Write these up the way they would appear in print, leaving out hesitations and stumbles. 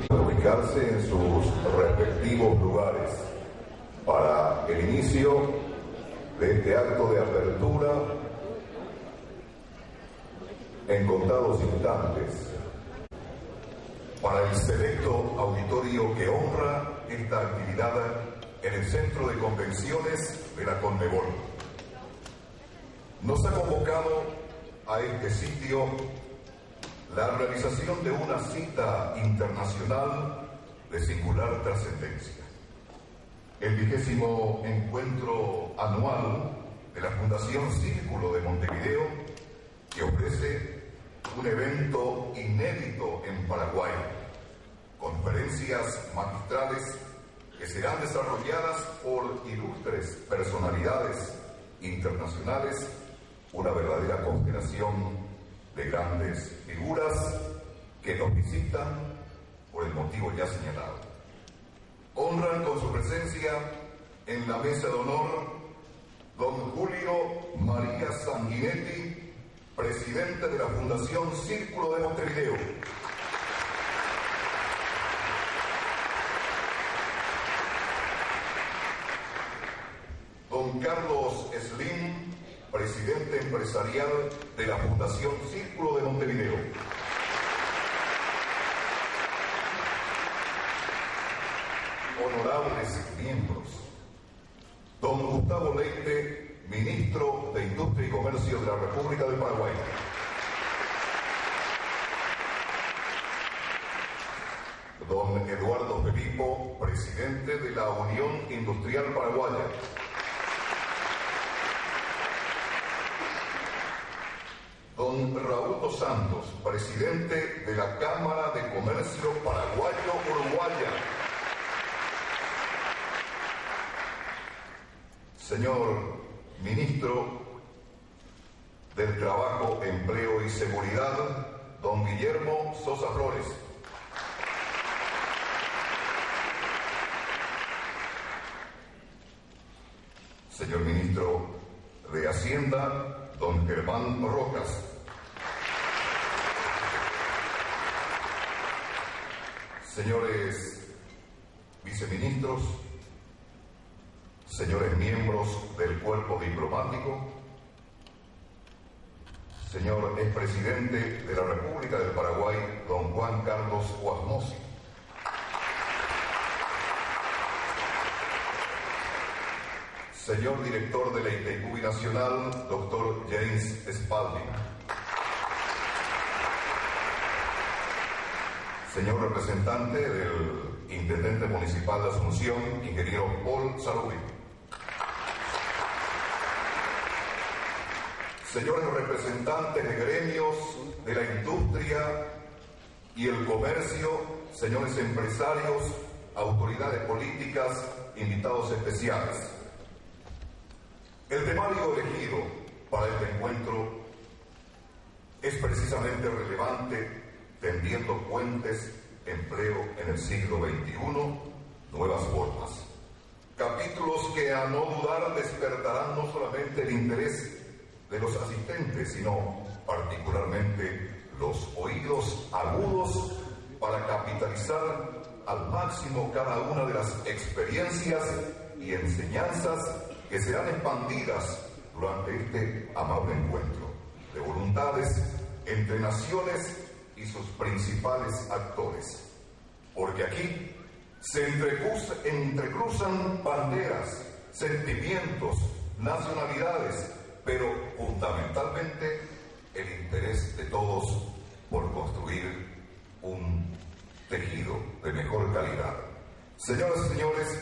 Ubicarse en sus respectivos lugares para el inicio de este acto de apertura en contados instantes para el selecto auditorio que honra esta actividad en el Centro de Convenciones de la Conmebol. Nos ha convocado a este sitio la realización de una cita internacional de singular trascendencia. El 20º encuentro anual de la Fundación Círculo de Montevideo, que ofrece un evento inédito en Paraguay, conferencias magistrales que serán desarrolladas por ilustres personalidades internacionales, una verdadera constelación de grandes figuras que nos visitan por el motivo ya señalado. Honran con su presencia en la mesa de honor don Julio María Sanguinetti, presidente de la Fundación Círculo de Montevideo. Don Carlos Slim, presidente empresarial de la Fundación Círculo de Montevideo. Honorables miembros, don Gustavo Leite, ministro de Industria y Comercio de la República del Paraguay. Don Eduardo Felipo, presidente de la Unión Industrial Paraguaya. Don Raúl dos Santos, presidente de la Cámara de Comercio Paraguayo-Uruguaya. Señor Ministro del Trabajo, Empleo y Seguridad, don Guillermo Sosa Flores. Señor Ministro de Hacienda, don Germán Rocas. Señores viceministros, señores miembros del cuerpo diplomático, señor expresidente de la República del Paraguay, don Juan Carlos Guasmosi. Señor director de la ITQ Nacional, doctor James Spalding. Señor representante del intendente municipal de Asunción, ingeniero Paul Salubí. Señores representantes de gremios de la industria y el comercio, señores empresarios, autoridades políticas, invitados especiales. El temario elegido para este encuentro es precisamente relevante, tendiendo puentes, empleo en el siglo XXI, nuevas formas. Capítulos que a no dudar despertarán no solamente el interés de los asistentes, sino particularmente los oídos agudos para capitalizar al máximo cada una de las experiencias y enseñanzas que serán expandidas durante este amable encuentro de voluntades entre naciones y sus principales actores. Porque aquí se entrecruzan banderas, sentimientos, nacionalidades, pero fundamentalmente el interés de todos por construir un tejido de mejor calidad. Señoras y señores,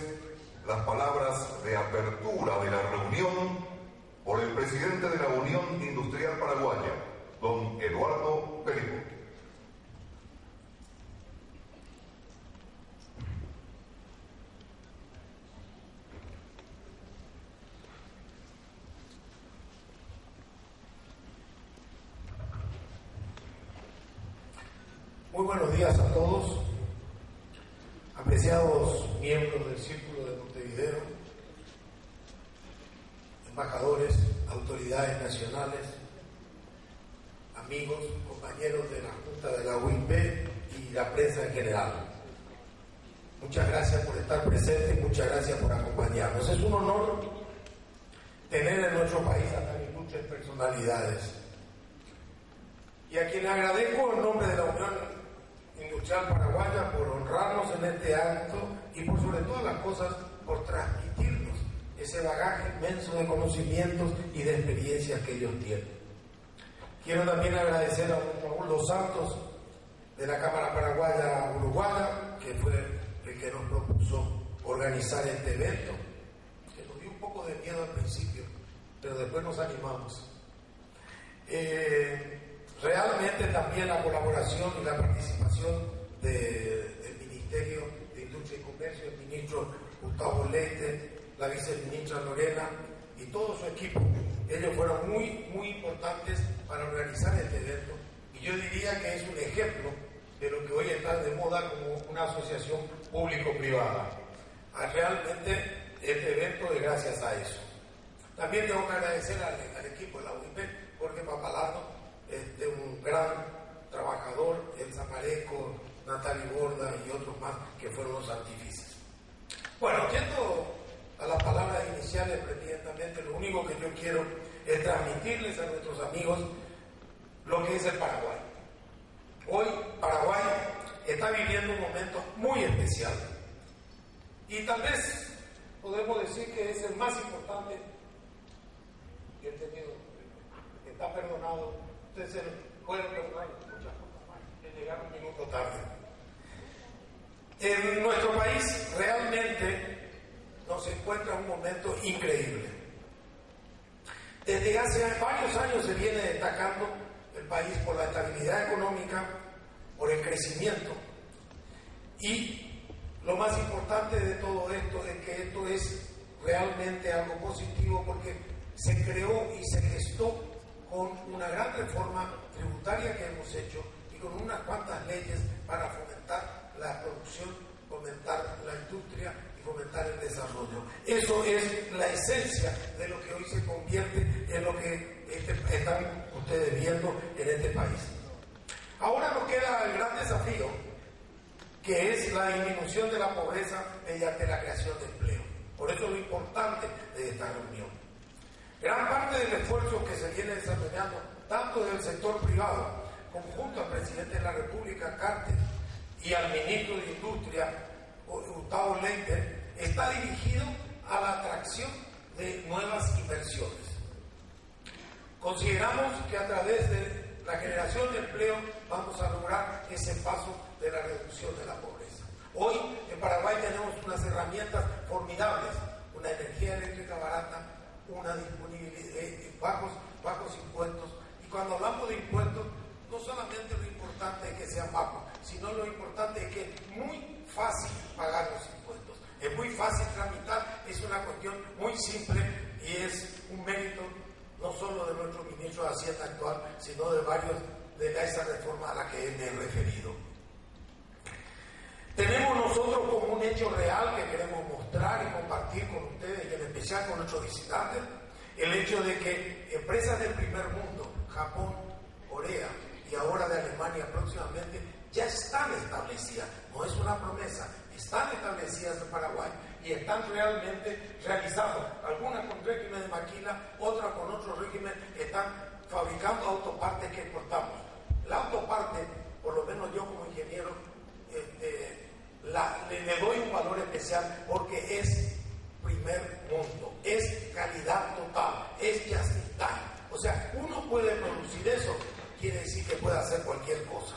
las palabras de apertura de la reunión por el presidente de la Unión Industrial Paraguaya, don Eduardo Felipo. Muy buenos días a todos, apreciados miembros del Círculo de Montevideo, embajadores, autoridades nacionales, amigos, compañeros de la Junta de la UIP y la prensa en general. Muchas gracias por estar presentes y muchas gracias por acompañarnos. Es un honor tener en nuestro país a tan ilustres personalidades. Y a quien agradezco en nombre de la Unión Industrial Paraguaya por honrarnos en este acto y por sobre todas las cosas por transmitirnos ese bagaje inmenso de conocimientos y de experiencias que ellos tienen. Quiero también agradecer a Raúl Dos Santos de la Cámara Paraguaya Uruguaya, que fue el que nos propuso organizar este evento, que nos dio un poco de miedo al principio, pero después nos animamos. Realmente también la colaboración y la participación del Ministerio de Industria y Comercio, el ministro Gustavo Leite, la viceministra Lorena y todo su equipo. Ellos fueron muy importantes para organizar este evento y yo diría que es un ejemplo de lo que hoy está de moda como una asociación público-privada. Realmente este evento es gracias a eso. También tengo que agradecer al equipo de la UIP, Jorge Pappalardo, un gran trabajador, el Zapareco, Natalie Borda y otros más que fueron los artífices. Bueno, yendo a las palabras iniciales, precisamente lo único que yo quiero es transmitirles a nuestros amigos lo que es el Paraguay. Hoy Paraguay está viviendo un momento muy especial y tal vez podemos decir que es el más importante que he tenido, que está perdonado. Ustedes se pueden perdonar muchas cosas más, que llegaron un minuto tarde. En nuestro país realmente nos encuentra un momento increíble. Desde hace varios años se viene destacando el país por la estabilidad económica, por el crecimiento. Y lo más importante de todo esto es que esto es realmente algo positivo porque se creó y se gestó con una gran reforma tributaria que hemos hecho y con unas cuantas leyes para fomentar la producción, fomentar la industria y fomentar el desarrollo. Eso es la esencia de lo que hoy se convierte en lo que están ustedes viendo en este país. Ahora nos queda el gran desafío, que es la disminución de la pobreza mediante la creación de empleo. Por eso es lo importante de esta reunión. Gran parte del esfuerzo que se viene desarrollando, tanto del sector privado, como junto al presidente de la República, Carter, y al ministro de Industria, Gustavo Leite, está dirigido a la atracción de nuevas inversiones. Consideramos que a través de la generación de empleo vamos a lograr ese paso de la reducción de la pobreza. Hoy en Paraguay tenemos unas herramientas formidables, una energía eléctrica barata, una disponibilidad, bajos impuestos, y cuando hablamos de impuestos no solamente lo importante es que sean bajos, sino lo importante es que es muy fácil pagar los impuestos, es muy fácil tramitar, es una cuestión muy simple y es un mérito no solo de nuestro ministro de Hacienda actual, sino de varios de esa reforma a la que me he referido. Tenemos nosotros como un hecho real que queremos mostrar y compartir con ustedes y en especial con nuestros visitantes, el hecho de que empresas del primer mundo, Japón, Corea y ahora de Alemania próximamente, ya están establecidas, no es una promesa, están establecidas en Paraguay y están realmente realizando, algunas con régimen de maquila, otras con otro régimen, están fabricando autopartes que exportamos. La autoparte, por lo menos yo como ingeniero, le doy un valor especial porque es primer mundo, es calidad total, es just in time. O sea, uno puede producir eso, quiere decir que puede hacer cualquier cosa.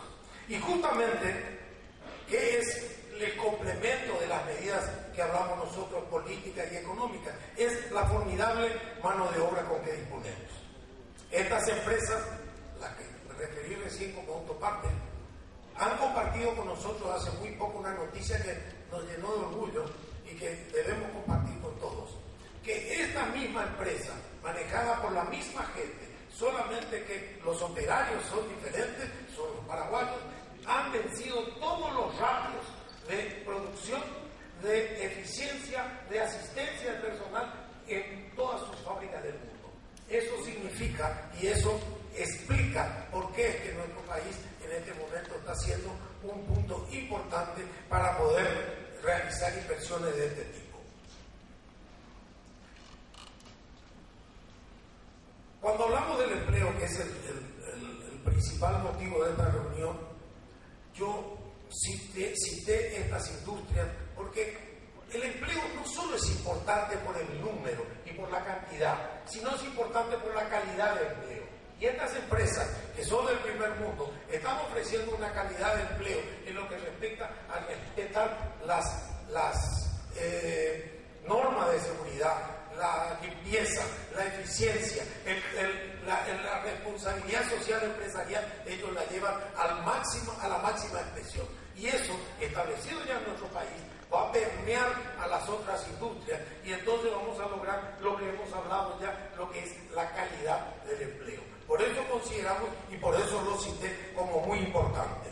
Y justamente, ¿qué es el complemento de las medidas que hablamos nosotros, políticas y económicas? Es la formidable mano de obra con que disponemos. Estas empresas, las que me referí recién como autoparte, han compartido con nosotros hace muy poco una noticia que nos llenó de orgullo y que debemos compartir con todos. Que esta misma empresa, manejada por la misma gente, solamente que los operarios son diferentes, son los paraguayos, han vencido todos los ratios de producción, de eficiencia, de asistencia al personal en todas sus fábricas del mundo. Eso significa y eso explica por qué es que nuestro país en este momento está siendo un punto importante para poder realizar inversiones de este tipo. Cuando hablamos del empleo, que es el principal motivo de esta reunión, yo cité estas industrias porque el empleo no solo es importante por el número y por la cantidad, sino es importante por la calidad de empleo. Y estas empresas, que son del primer mundo, están ofreciendo una calidad de empleo en lo que respecta a respetar las normas de seguridad, la limpieza, la eficiencia, la responsabilidad social empresarial. Ellos la llevan a la máxima expresión. Y eso, establecido ya en nuestro país, va a permear a las otras industrias y entonces vamos a lograr lo que hemos hablado ya, lo que es la calidad del empleo. Por eso consideramos y por eso lo cité como muy importante.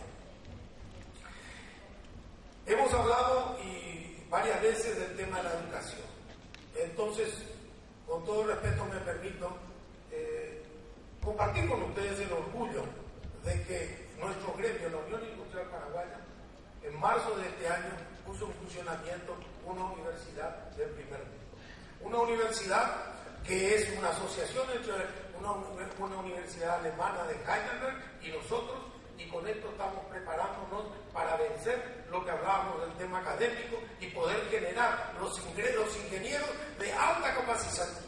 Hemos hablado varias veces del tema de la educación. Entonces, con todo respeto me permito compartir con ustedes el orgullo de que nuestro gremio, la Unión Industrial Paraguaya, en marzo de este año puso en funcionamiento una universidad del primer mundo. Una universidad que es una asociación entre una universidad alemana de Heidelberg y nosotros, y con esto estamos preparándonos para vencer lo que hablábamos del tema académico y poder generar los ingenieros de alta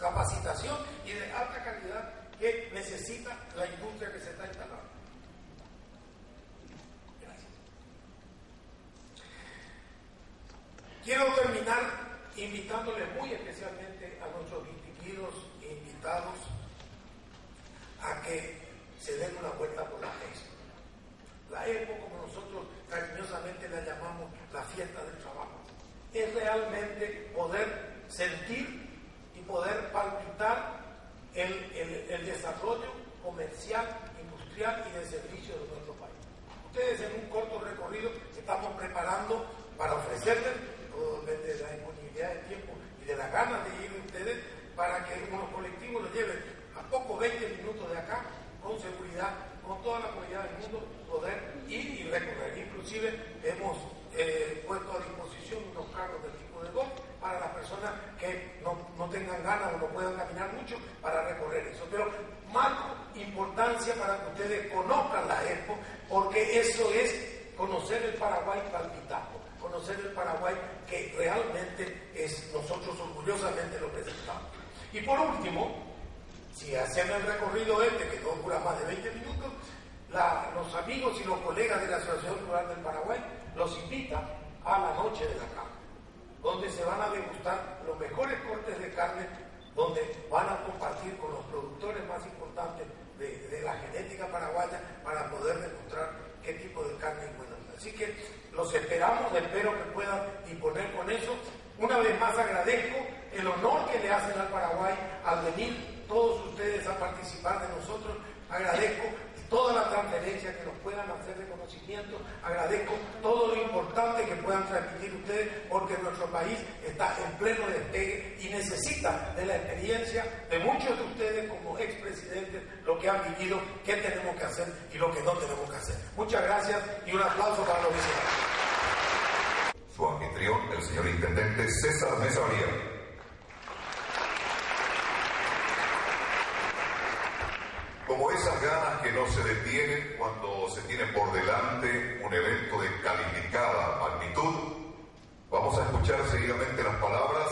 capacitación y de alta calidad que necesita la industria que se está instalando. Gracias. Quiero terminar invitándoles muy especialmente a nuestros distinguidos invitados a que se den una vuelta por la Expo. La Expo, como nosotros cariñosamente la llamamos la fiesta del trabajo, es realmente poder sentir y poder palpitar el desarrollo comercial, industrial y de servicio de nuestro país. Ustedes en un corto recorrido estamos preparando para ofrecerles, todo depende de la disponibilidad de tiempo y de las ganas de ir ustedes, para que unos colectivos los lleven a poco 20 minutos de acá, con seguridad, con toda la comodidad del mundo, poder ir y recorrer. Inclusive hemos puesto a disposición unos carros del tipo de golf para las personas que no tengan ganas o no puedan caminar mucho para recorrer eso. Pero marco importancia para que ustedes conozcan la Expo, porque eso es conocer el Paraguay palpitando, conocer el Paraguay que realmente nosotros orgullosamente lo presentamos. Y por último, si hacen el recorrido que no dura más de 20 minutos, los amigos y los colegas de la Asociación Rural del Paraguay los invitan a la Noche de la Carne, donde se van a degustar los mejores cortes de carne, donde van a compartir con los productores más importantes de la genética paraguaya para poder demostrar qué tipo de carne es buena. Así que los esperamos, espero que puedan disponer con eso. Una vez más agradezco el honor que le hacen al Paraguay al venir todos ustedes a participar de nosotros. Agradezco toda la transferencia que nos puedan hacer de conocimiento, agradezco todo lo importante que puedan transmitir ustedes, porque nuestro país está en pleno despegue y necesita de la experiencia de muchos de ustedes como expresidentes, lo que han vivido, qué tenemos que hacer y lo que no tenemos que hacer. Muchas gracias y un aplauso para los visitantes. Su anfitrión, el señor Intendente César Mesa Ariel. Como esas ganas que no se detienen cuando se tiene por delante un evento de calificada magnitud, vamos a escuchar seguidamente las palabras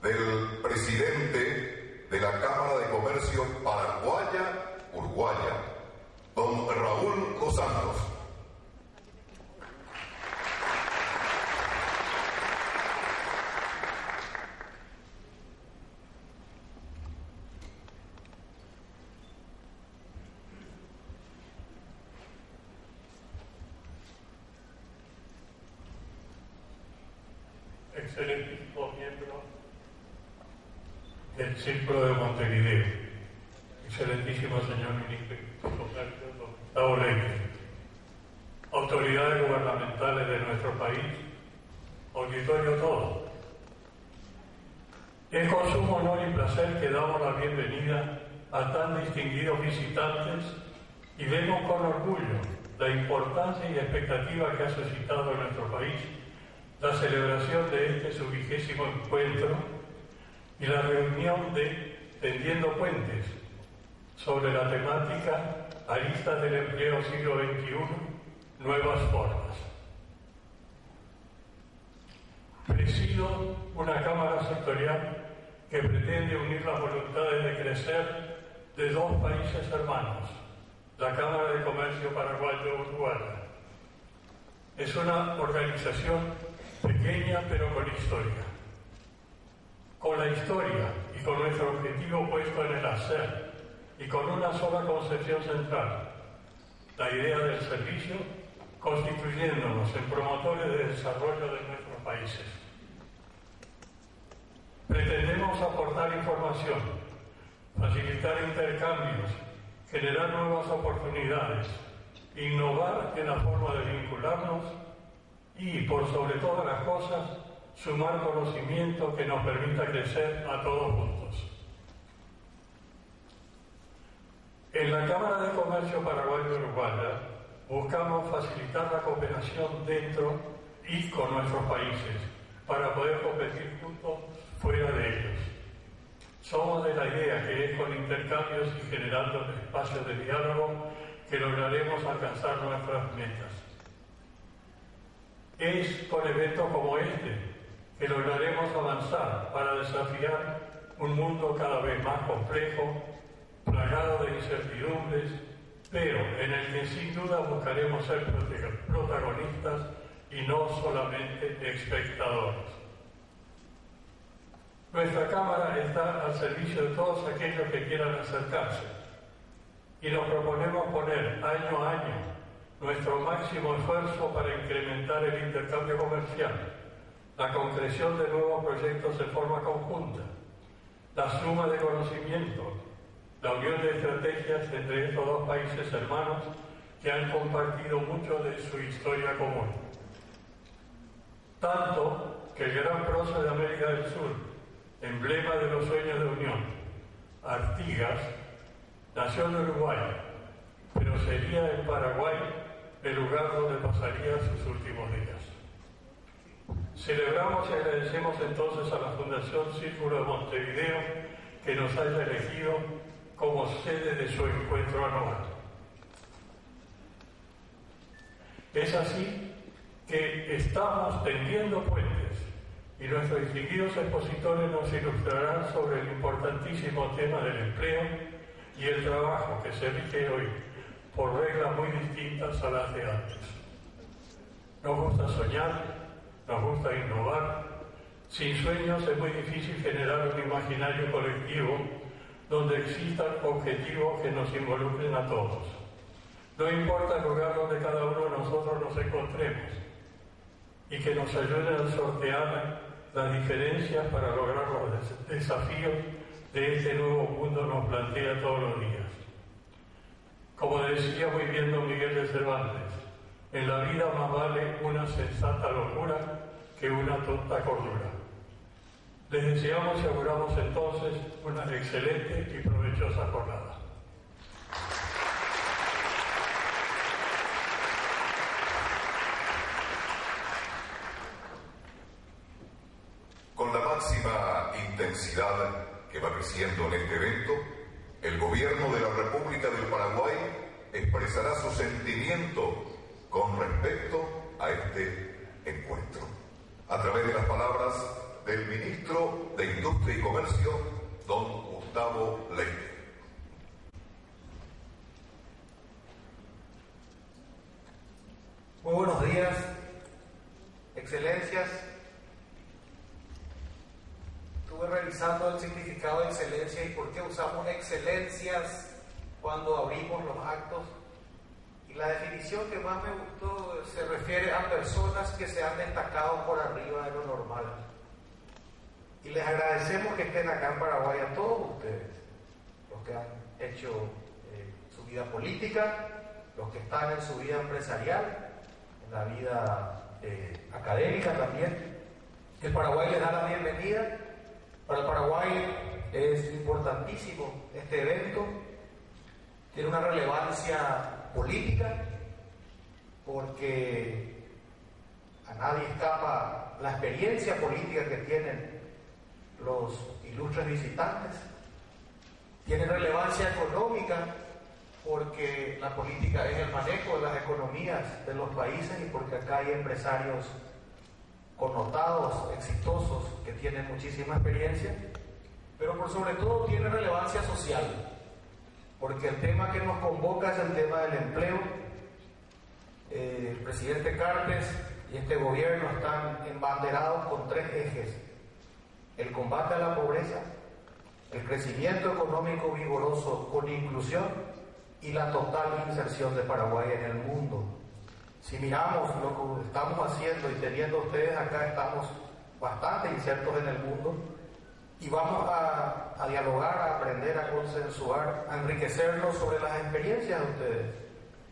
del presidente de la Cámara de Comercio Paraguaya-Uruguaya, don Raúl Dos Santos. Excelentísimo miembro del Círculo de Montevideo, excelentísimo señor ministro de Comercio, don Gustavo Leite, autoridades gubernamentales de nuestro país, auditorio todo. Es con sumo honor y placer que damos la bienvenida a tan distinguidos visitantes y vemos con orgullo la importancia y expectativa que ha suscitado en nuestro país la celebración de este su 20º encuentro y la reunión de Tendiendo Puentes sobre la temática Aristas del empleo siglo XXI, nuevas formas. Presido una cámara sectorial que pretende unir las voluntades de crecer de dos países hermanos, la Cámara de Comercio Paraguayo-Uruguaya. Es una organización pequeña pero con historia. Con la historia y con nuestro objetivo puesto en el hacer y con una sola concepción central, la idea del servicio, constituyéndonos en promotores de desarrollo de nuestros países. Pretendemos aportar información, facilitar intercambios, generar nuevas oportunidades, innovar en la forma de vincularnos y, por sobre todas las cosas, sumar conocimiento que nos permita crecer a todos juntos. En la Cámara de Comercio Paraguayo-Uruguaya buscamos facilitar la cooperación dentro y con nuestros países para poder competir juntos fuera de ellos. Somos de la idea que es con intercambios y generando espacios de diálogo que lograremos alcanzar nuestras metas. Es con eventos como este que lograremos avanzar para desafiar un mundo cada vez más complejo, plagado de incertidumbres, pero en el que sin duda buscaremos ser protagonistas y no solamente espectadores. Nuestra Cámara está al servicio de todos aquellos que quieran acercarse y nos proponemos poner año a año nuestro máximo esfuerzo para incrementar el intercambio comercial, la concreción de nuevos proyectos en forma conjunta, la suma de conocimiento, la unión de estrategias entre estos dos países hermanos que han compartido mucho de su historia común. Tanto que el gran prócer de América del Sur, emblema de los sueños de unión, Artigas, nació en Uruguay, pero sería en Paraguay el lugar donde pasaría sus últimos días. Celebramos y agradecemos entonces a la Fundación Círculo de Montevideo que nos haya elegido como sede de su encuentro anual. Es así que estamos tendiendo puentes y nuestros distinguidos expositores nos ilustrarán sobre el importantísimo tema del empleo y el trabajo que se rige hoy por reglas muy distintas a las de antes. Nos gusta soñar, nos gusta innovar. Sin sueños es muy difícil generar un imaginario colectivo donde existan objetivos que nos involucren a todos. No importa el lugar donde cada uno de nosotros nos encontremos y que nos ayuden a sortear las diferencias para lograr los desafíos de este nuevo mundo nos plantea todos los días. Como decía muy bien don Miguel de Cervantes, en la vida más vale una sensata locura que una tonta cordura. Les deseamos y auguramos entonces una excelente y provechosa jornada. Con la máxima intensidad que va creciendo en este evento, el Gobierno de la República del Paraguay expresará su sentimiento con respecto a este encuentro, a través de las palabras del Ministro de Industria y Comercio, don Gustavo Leite. Muy buenos días, excelencias. Estuve revisando el significado de excelencia y por qué usamos excelencias cuando abrimos los actos. Y la definición que más me gustó se refiere a personas que se han destacado por arriba de lo normal. Y les agradecemos que estén acá en Paraguay a todos ustedes, los que han hecho su vida política, los que están en su vida empresarial, en la vida académica también. El Paraguay les da la bienvenida Para el Paraguay es importantísimo este evento, tiene una relevancia política porque a nadie escapa la experiencia política que tienen los ilustres visitantes. Tiene relevancia económica porque la política es el manejo de las economías de los países y porque acá hay empresarios connotados, exitosos, que tienen muchísima experiencia, pero por sobre todo tiene relevancia social, porque el tema que nos convoca es el tema del empleo. El presidente Cartes y este gobierno están embanderados con 3 ejes: el combate a la pobreza, el crecimiento económico vigoroso con inclusión y la total inserción de Paraguay en el mundo. Si miramos lo que estamos haciendo y teniendo ustedes acá, estamos bastante insertos en el mundo y vamos a dialogar, a aprender, a consensuar, a enriquecernos sobre las experiencias de ustedes.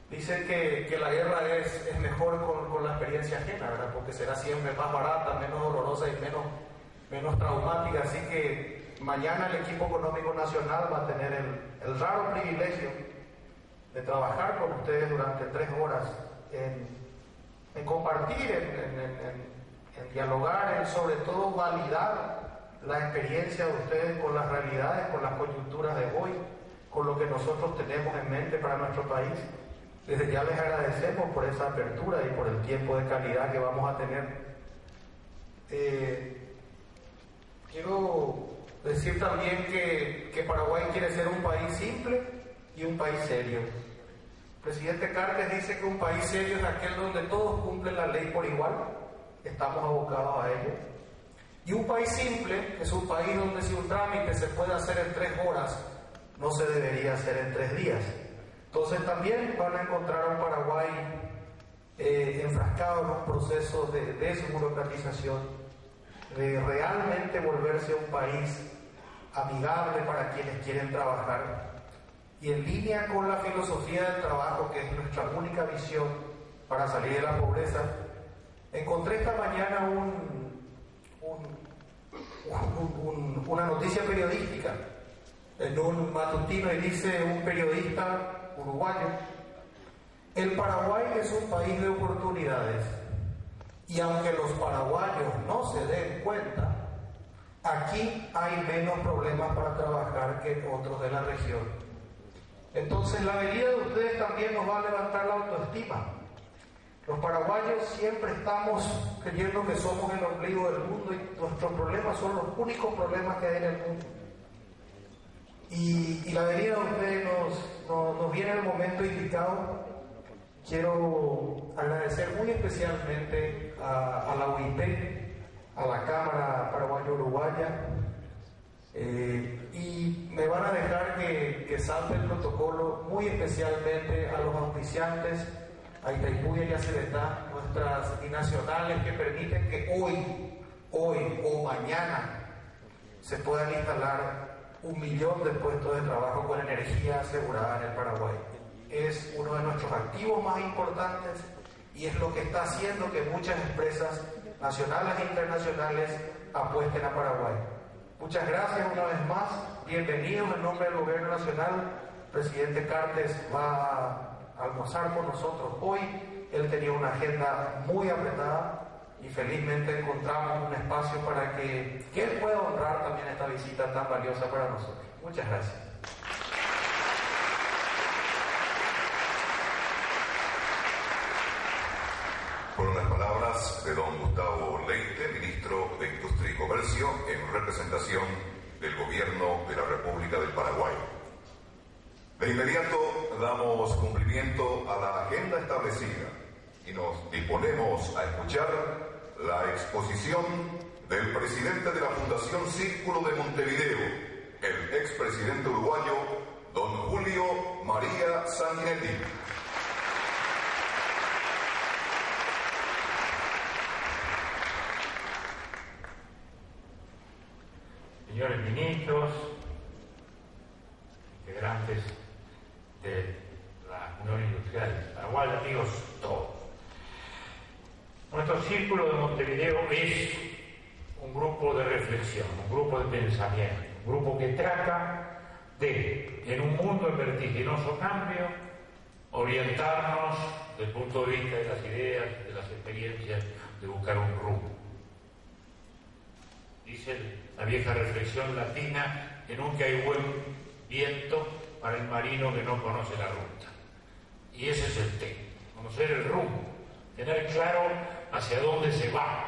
Dicen que la guerra es mejor con la experiencia ajena, ¿verdad? Porque será siempre más barata, menos dolorosa y menos traumática. Así que mañana el equipo económico nacional va a tener el raro privilegio de trabajar con ustedes durante 3 horas en compartir, en dialogar, en sobre todo validar la experiencia de ustedes con las realidades, con las coyunturas de hoy, con lo que nosotros tenemos en mente para nuestro país. Desde ya les agradecemos por esa apertura y por el tiempo de calidad que vamos a tener. Quiero decir también que Paraguay quiere ser un país simple y un país serio. El presidente Cartes dice que un país serio es aquel donde todos cumplen la ley por igual, estamos abocados a ello. Y un país simple es un país donde si un trámite se puede hacer en 3 horas, no se debería hacer en 3 días. Entonces también van a encontrar a un Paraguay enfrascado en un proceso de desburocratización, de realmente volverse un país amigable para quienes quieren trabajar y en línea con la filosofía del trabajo, que es nuestra única visión para salir de la pobreza. Encontré esta mañana una noticia periodística en un matutino y dice un periodista uruguayo: el Paraguay es un país de oportunidades y aunque los paraguayos no se den cuenta, aquí hay menos problemas para trabajar que en otros de la región. Entonces la venida de ustedes también nos va a levantar la autoestima. Los paraguayos siempre estamos creyendo que somos el ombligo del mundo y nuestros problemas son los únicos problemas que hay en el mundo. Y la venida de ustedes nos viene en el momento indicado. Quiero agradecer muy especialmente a la UIP, a la Cámara Paraguayo-Uruguaya, y me van a dejar que salte el protocolo muy especialmente a los auspiciantes, a Itaipú y a Cebetá, nuestras binacionales que permiten que hoy o mañana se puedan instalar 1 millón de puestos de trabajo con energía asegurada en el Paraguay. Es uno de nuestros activos más importantes y es lo que está haciendo que muchas empresas nacionales e internacionales apuesten a Paraguay. Muchas gracias una vez más, bienvenidos en nombre del Gobierno Nacional. El presidente Cartes va a almorzar con nosotros hoy. Él tenía una agenda muy apretada y felizmente encontramos un espacio para que él pueda honrar también esta visita tan valiosa para nosotros. Muchas gracias. Fueron las palabras de don Gustavo Leite, ministro de Industria y Comercio, en representación del Gobierno de la República del Paraguay. De inmediato damos cumplimiento a la agenda establecida y nos disponemos a escuchar la exposición del presidente de la Fundación Círculo de Montevideo, el expresidente uruguayo, don Julio María Sanguinetti. Señores ministros, integrantes de la Unión Industrial Paraguay, amigos todos. Nuestro Círculo de Montevideo es un grupo de reflexión, un grupo de pensamiento, un grupo que trata de, en un mundo en vertiginoso cambio, orientarnos desde el punto de vista de las ideas, de las experiencias, de buscar un rumbo. Dice la vieja reflexión latina, que nunca hay buen viento para el marino que no conoce la ruta. Y ese es el tema, conocer el rumbo, tener claro hacia dónde se va,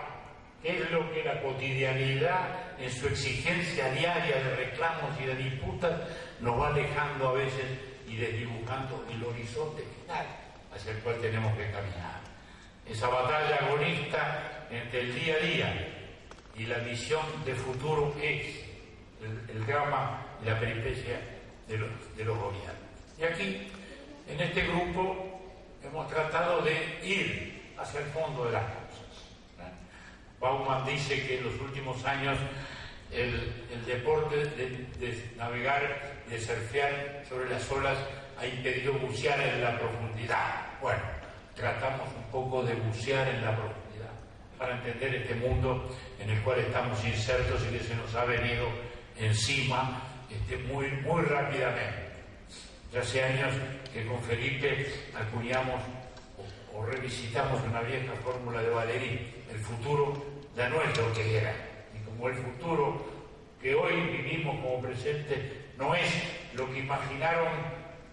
qué es lo que la cotidianidad en su exigencia diaria de reclamos y de disputas nos va alejando a veces y desdibujando el horizonte final hacia el cual tenemos que caminar. Esa batalla agonista entre el día a día y la visión de futuro es el drama y la peripecia de los gobiernos. Y aquí, en este grupo, hemos tratado de ir hacia el fondo de las cosas. Bauman dice que en los últimos años el deporte de navegar, de surfear sobre las olas, ha impedido bucear en la profundidad. Bueno, tratamos un poco de bucear en la profundidad para entender este mundo en el cual estamos insertos y que se nos ha venido encima muy, muy rápidamente. Ya hace años que con Felipe acuñamos o revisitamos una vieja fórmula de Valéry: el futuro ya no es lo que era, y como el futuro que hoy vivimos como presente no es lo que imaginaron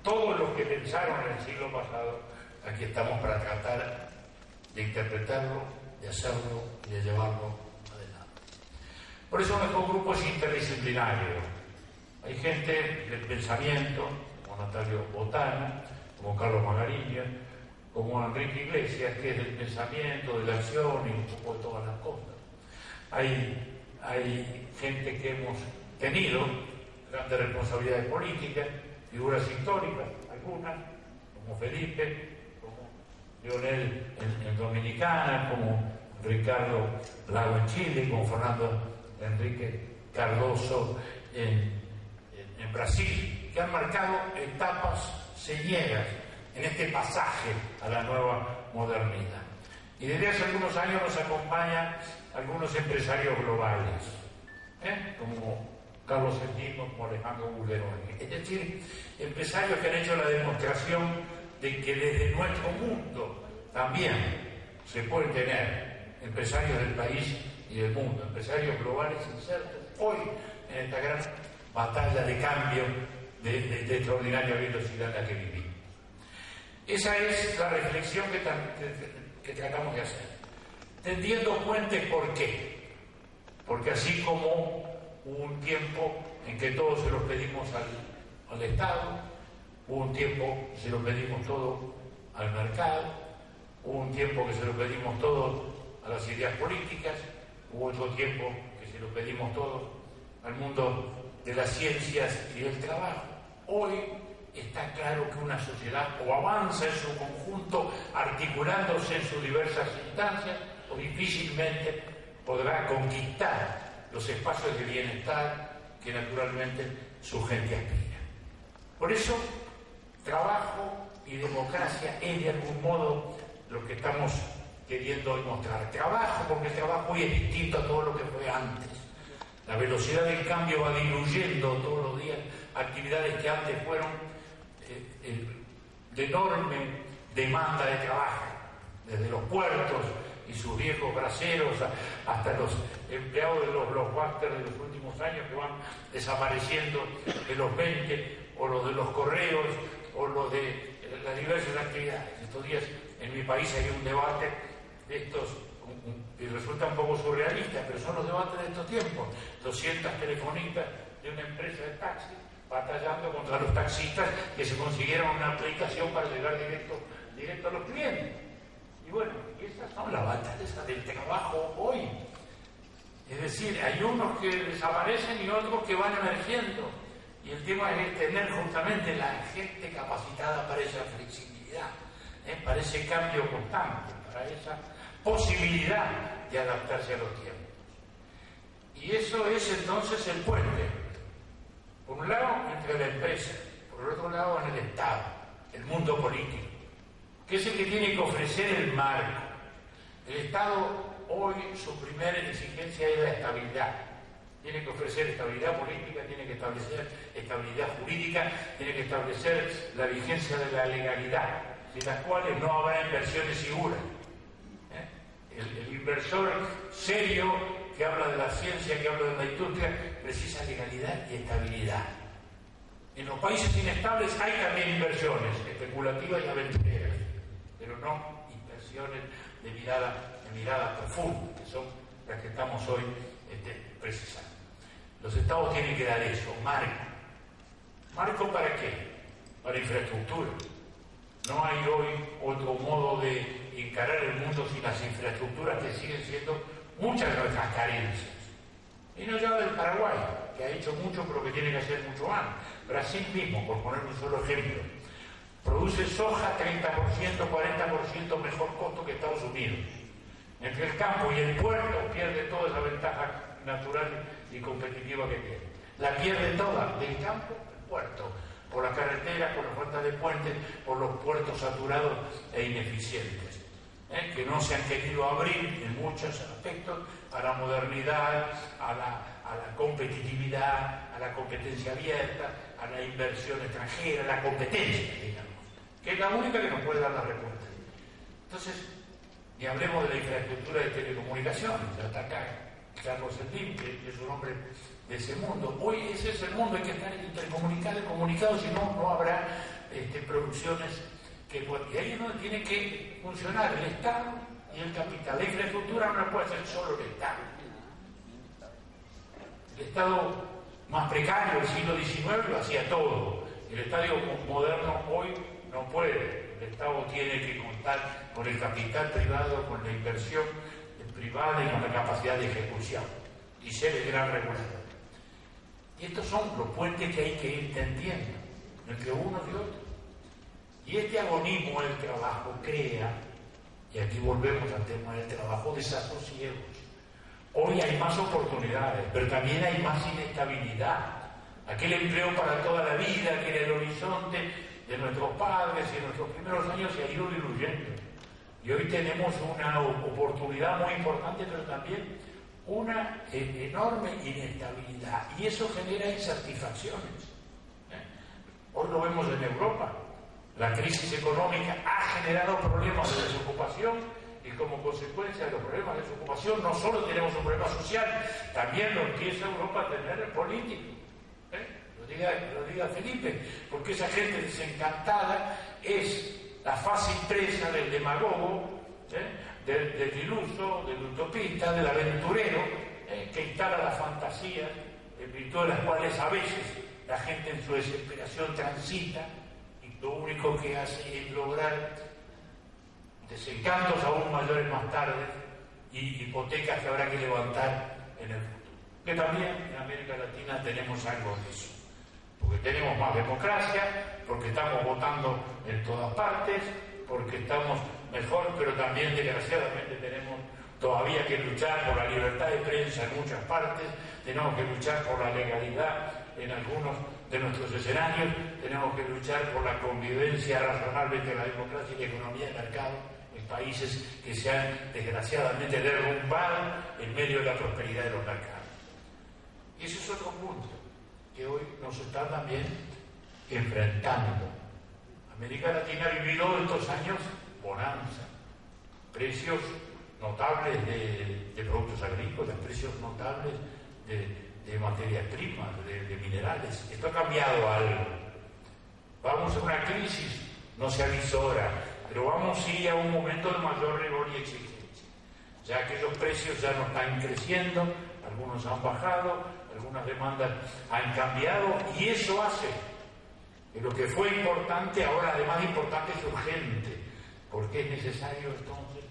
todos los que pensaron en el siglo pasado, aquí estamos para tratar de interpretarlo, de hacerlo y de llevarlo adelante. Por eso nuestro grupo es interdisciplinario. Hay gente del pensamiento, como Natalio Botana, como Carlos Magariña, como Enrique Iglesias, que es del pensamiento, de la acción y un poco de todas las cosas. Hay gente que hemos tenido grandes responsabilidades políticas, figuras históricas, algunas, como Felipe, como Leonel en Dominicana, como Ricardo Lago en Chile, como Fernando Enrique Cardoso en Brasil, que han marcado etapas señeras en este pasaje a la nueva modernidad. Y desde hace algunos años nos acompañan algunos empresarios globales, como Carlos Slim, como Alejandro Bulleroni. Es decir, empresarios que han hecho la demostración de que desde nuestro mundo también se pueden tener empresarios del país y del mundo, empresarios globales insertos hoy en esta gran batalla de cambio de extraordinaria velocidad en la que vivimos. Esa es la reflexión que tratamos de hacer. Tendiendo puentes, ¿por qué? Porque así como hubo un tiempo en que todos se lo pedimos al Estado, hubo un tiempo que se lo pedimos todo al mercado, hubo un tiempo que se lo pedimos todo a las ideas políticas, hubo otro tiempo que se lo pedimos todo al mundo de las ciencias y del trabajo. Hoy está claro que una sociedad o avanza en su conjunto articulándose en sus diversas instancias o difícilmente podrá conquistar los espacios de bienestar que naturalmente su gente aspira. Por eso, trabajo y democracia es de algún modo lo que estamos queriendo hoy mostrar. Trabajo, porque el trabajo hoy es distinto a todo lo que fue antes. La velocidad del cambio va diluyendo todos los días actividades que antes fueron de enorme demanda de trabajo, desde los puertos y sus viejos braceros hasta los empleados de los blockbusters de los últimos años que van desapareciendo de los 20, o los de los correos, o los de las diversas actividades. Estos días en mi país hay un debate de estos y resulta un poco surrealista, pero son los debates de estos tiempos. 200 telefonistas de una empresa de taxi batallando contra los taxistas que se consiguieron una aplicación para llegar directo a los clientes. Y bueno, esas son las batallas del trabajo hoy. Es decir, hay unos que desaparecen y otros que van emergiendo. Y el tema es tener justamente la gente capacitada para esa flexibilidad, para ese cambio constante, para esa posibilidad de adaptarse a los tiempos. Y eso es entonces el puente. Por un lado, entre la empresa, por el otro lado, en el Estado, el mundo político, que es el que tiene que ofrecer el marco. El Estado hoy su primera exigencia es la estabilidad. Tiene que ofrecer estabilidad política, tiene que establecer estabilidad jurídica, tiene que establecer la vigencia de la legalidad, sin las cuales no habrá inversiones seguras. El inversor serio que habla de la ciencia, que habla de la industria, precisa legalidad y estabilidad. En los países inestables hay también inversiones especulativas y aventureras, pero no inversiones de mirada profunda, que son las que estamos hoy precisando. Los estados tienen que dar eso, marco. ¿Marco para qué? Para infraestructura. No hay hoy otro modo de encarar el mundo sin las infraestructuras, que siguen siendo muchas de nuestras carencias. Y no ya del Paraguay, que ha hecho mucho pero que tiene que hacer mucho más. Brasil mismo, por poner un solo ejemplo, produce soja 30%, 40% mejor costo que Estados Unidos. Entre el campo y el puerto pierde toda esa ventaja natural y competitiva que tiene. La pierde toda, del campo al puerto, por la carretera, por la falta de puentes, por los puertos saturados e ineficientes, que no se han querido abrir en muchos aspectos a la modernidad, a la competitividad, a la competencia abierta, a la inversión extranjera, a la competencia, digamos, que es la única que nos puede dar la respuesta. Entonces, ni hablemos de la infraestructura de telecomunicaciones, hasta acá Carlos Slim, que es un hombre de ese mundo. Hoy ese es el mundo, hay que estar intercomunicados, comunicados, si no, no habrá producciones que... Y ahí es donde tiene que funcionar el Estado y el capital. La infraestructura no puede ser solo el Estado. El Estado más precario del siglo XIX lo hacía todo. El Estado moderno hoy no puede. El Estado tiene que contar con el capital privado, con la inversión privada y con la capacidad de ejecución y ser el gran regulador. Y estos son los puentes que hay que ir tendiendo entre unos y otros. Y este agonismo del trabajo crea, y aquí volvemos al tema del trabajo, desasosiegos. Hoy hay más oportunidades, pero también hay más inestabilidad. Aquel empleo para toda la vida, que era el horizonte de nuestros padres y de nuestros primeros años, se ha ido diluyendo. Y hoy tenemos una oportunidad muy importante, pero también una enorme inestabilidad. Y eso genera insatisfacciones. Hoy lo vemos en Europa. La crisis económica ha generado problemas de desocupación y como consecuencia de los problemas de desocupación no solo tenemos un problema social, también lo empieza Europa a tener el político. Lo diga Felipe, porque esa gente desencantada es la fácil presa del demagogo, del iluso, del utopista, del aventurero, que instala las fantasías, en virtud de las cuales a veces la gente en su desesperación transita y lo único que hace es lograr desencantos aún mayores más tarde y hipotecas que habrá que levantar en el futuro. Que también en América Latina tenemos algo de eso. Porque tenemos más democracia, porque estamos votando en todas partes, porque estamos mejor, pero también desgraciadamente tenemos todavía que luchar por la libertad de prensa en muchas partes, tenemos que luchar por la legalidad en algunos de nuestros escenarios, tenemos que luchar por la convivencia razonable entre la democracia y la economía de mercado en países que se han desgraciadamente derrumbado en medio de la prosperidad de los mercados. Y ese es otro punto que hoy nos está también enfrentando. América Latina ha vivido estos años bonanza, precios notables de productos agrícolas, precios notables de materias primas, de minerales. Esto ha cambiado algo. Vamos a una crisis, no se avisora, pero vamos sí a un momento de mayor rigor y exigencia, ya que los precios ya no están creciendo, algunos han bajado, algunas demandas han cambiado, y eso hace que lo que fue importante ahora además de importante es urgente, porque es necesario entonces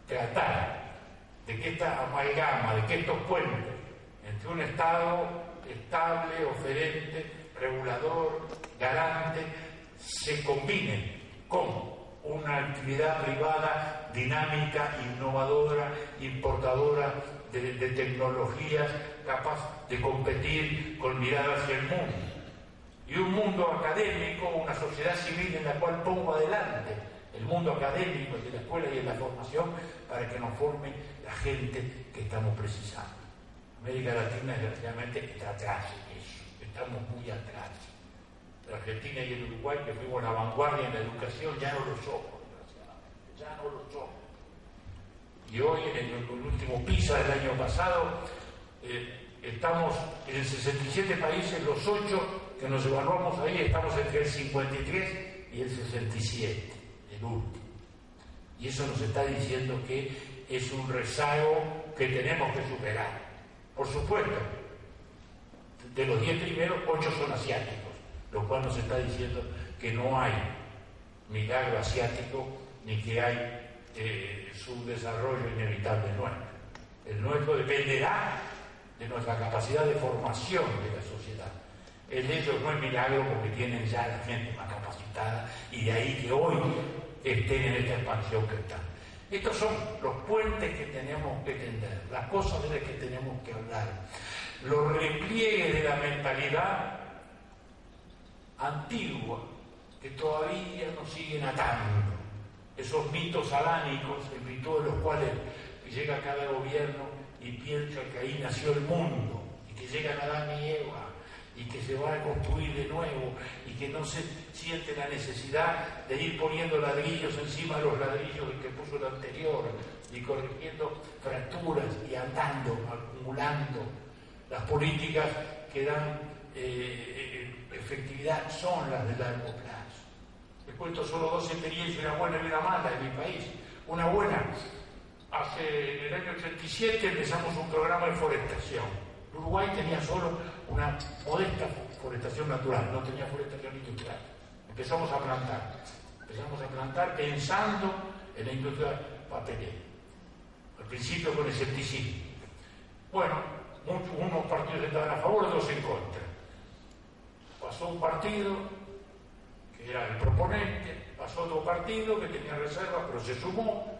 tratar de que esta amalgama, de que estos puentes entre un Estado estable, oferente, regulador, garante, se combinen con una actividad privada dinámica, innovadora, importadora de tecnologías, capaz de competir con mirada hacia el mundo. Y un mundo académico, una sociedad civil en la cual pongo adelante el mundo académico, de la escuela y de la formación, para que nos forme la gente que estamos precisando. América Latina, desgraciadamente, está atrás en eso, estamos muy atrás. La Argentina y el Uruguay, que fuimos la vanguardia en la educación, ya no lo somos, desgraciadamente, ya no lo somos. Y hoy, en el último PISA del año pasado, estamos en 67 países, los 8 que nos evaluamos ahí, estamos entre el 53 y el 67, el último. Y eso nos está diciendo que es un rezago que tenemos que superar. Por supuesto, de los 10 primeros, 8 son asiáticos, lo cual nos está diciendo que no hay milagro asiático ni que hay su desarrollo inevitable nuestro. El nuestro dependerá de nuestra capacidad de formación de la sociedad. El de ellos no es milagro porque tienen ya la gente más capacitada y de ahí que hoy estén en esta expansión que están. Estos son los puentes que tenemos que tender, las cosas de las que tenemos que hablar, los repliegues de la mentalidad antigua que todavía nos siguen atando, esos mitos alánicos en virtud de los cuales llega cada gobierno y piensa que ahí nació el mundo y que llegan Adán y Eva y que se va a construir de nuevo y que no se siente la necesidad de ir poniendo ladrillos encima de los ladrillos que puso el anterior y corrigiendo fracturas y andando, acumulando. Las políticas que dan efectividad son las de largo plazo. Les cuento solo 2 experiencias, una buena y una mala en mi país. Una buena, en el año 87 empezamos un programa de forestación. Uruguay tenía solo una modesta forestación natural, no tenía forestación industrial. Empezamos a plantar pensando en la industria papelera. Al principio con escepticismo. Bueno, unos partidos estaban a favor, otros en contra. Pasó un partido que era el proponente, pasó otro partido que tenía reservas, pero se sumó.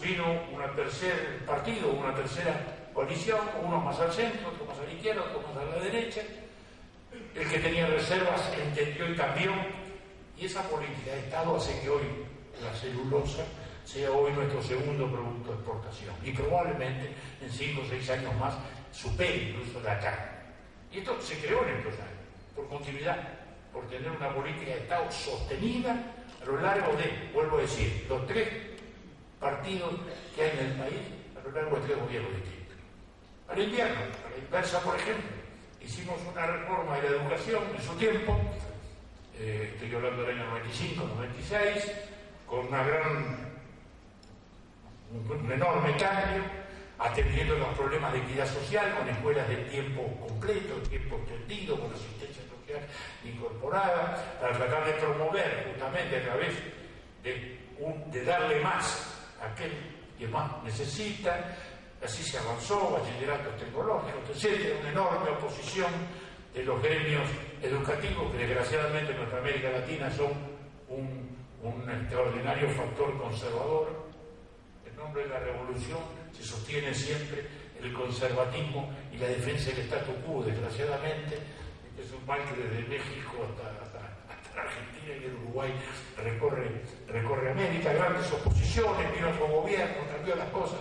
Vino un tercer partido, una tercera coalición, unos más al centro, otros más a la izquierda, otros más a la derecha. El que tenía reservas entendió y cambió, y esa política de Estado hace que hoy la celulosa sea hoy nuestro segundo producto de exportación, y probablemente en 5 o 6 años más supere incluso la carne. Y esto se creó en estos años, por continuidad, por tener una política de Estado sostenida a lo largo de, vuelvo a decir, los 3 partidos que hay en el país a lo largo de 3 gobiernos distintos. Al invierno, a la inversa, por ejemplo, hicimos una reforma de la educación en su tiempo, estoy hablando del año 95, 96, con un enorme cambio, atendiendo los problemas de equidad social, con escuelas de tiempo completo, de tiempo extendido, con asistencia social incorporada, para tratar de promover justamente a través de darle más a aquel que más necesita. Así se avanzó, bachilleratos tecnológicos, etc. Una enorme oposición de los gremios educativos que desgraciadamente en nuestra América Latina son un extraordinario factor conservador. En nombre de la revolución se sostiene siempre el conservatismo y la defensa del statu quo, desgraciadamente. Este es un mal que desde México hasta la Argentina y el Uruguay recorre América. Grandes oposiciones, vino otro gobierno, cambió las cosas.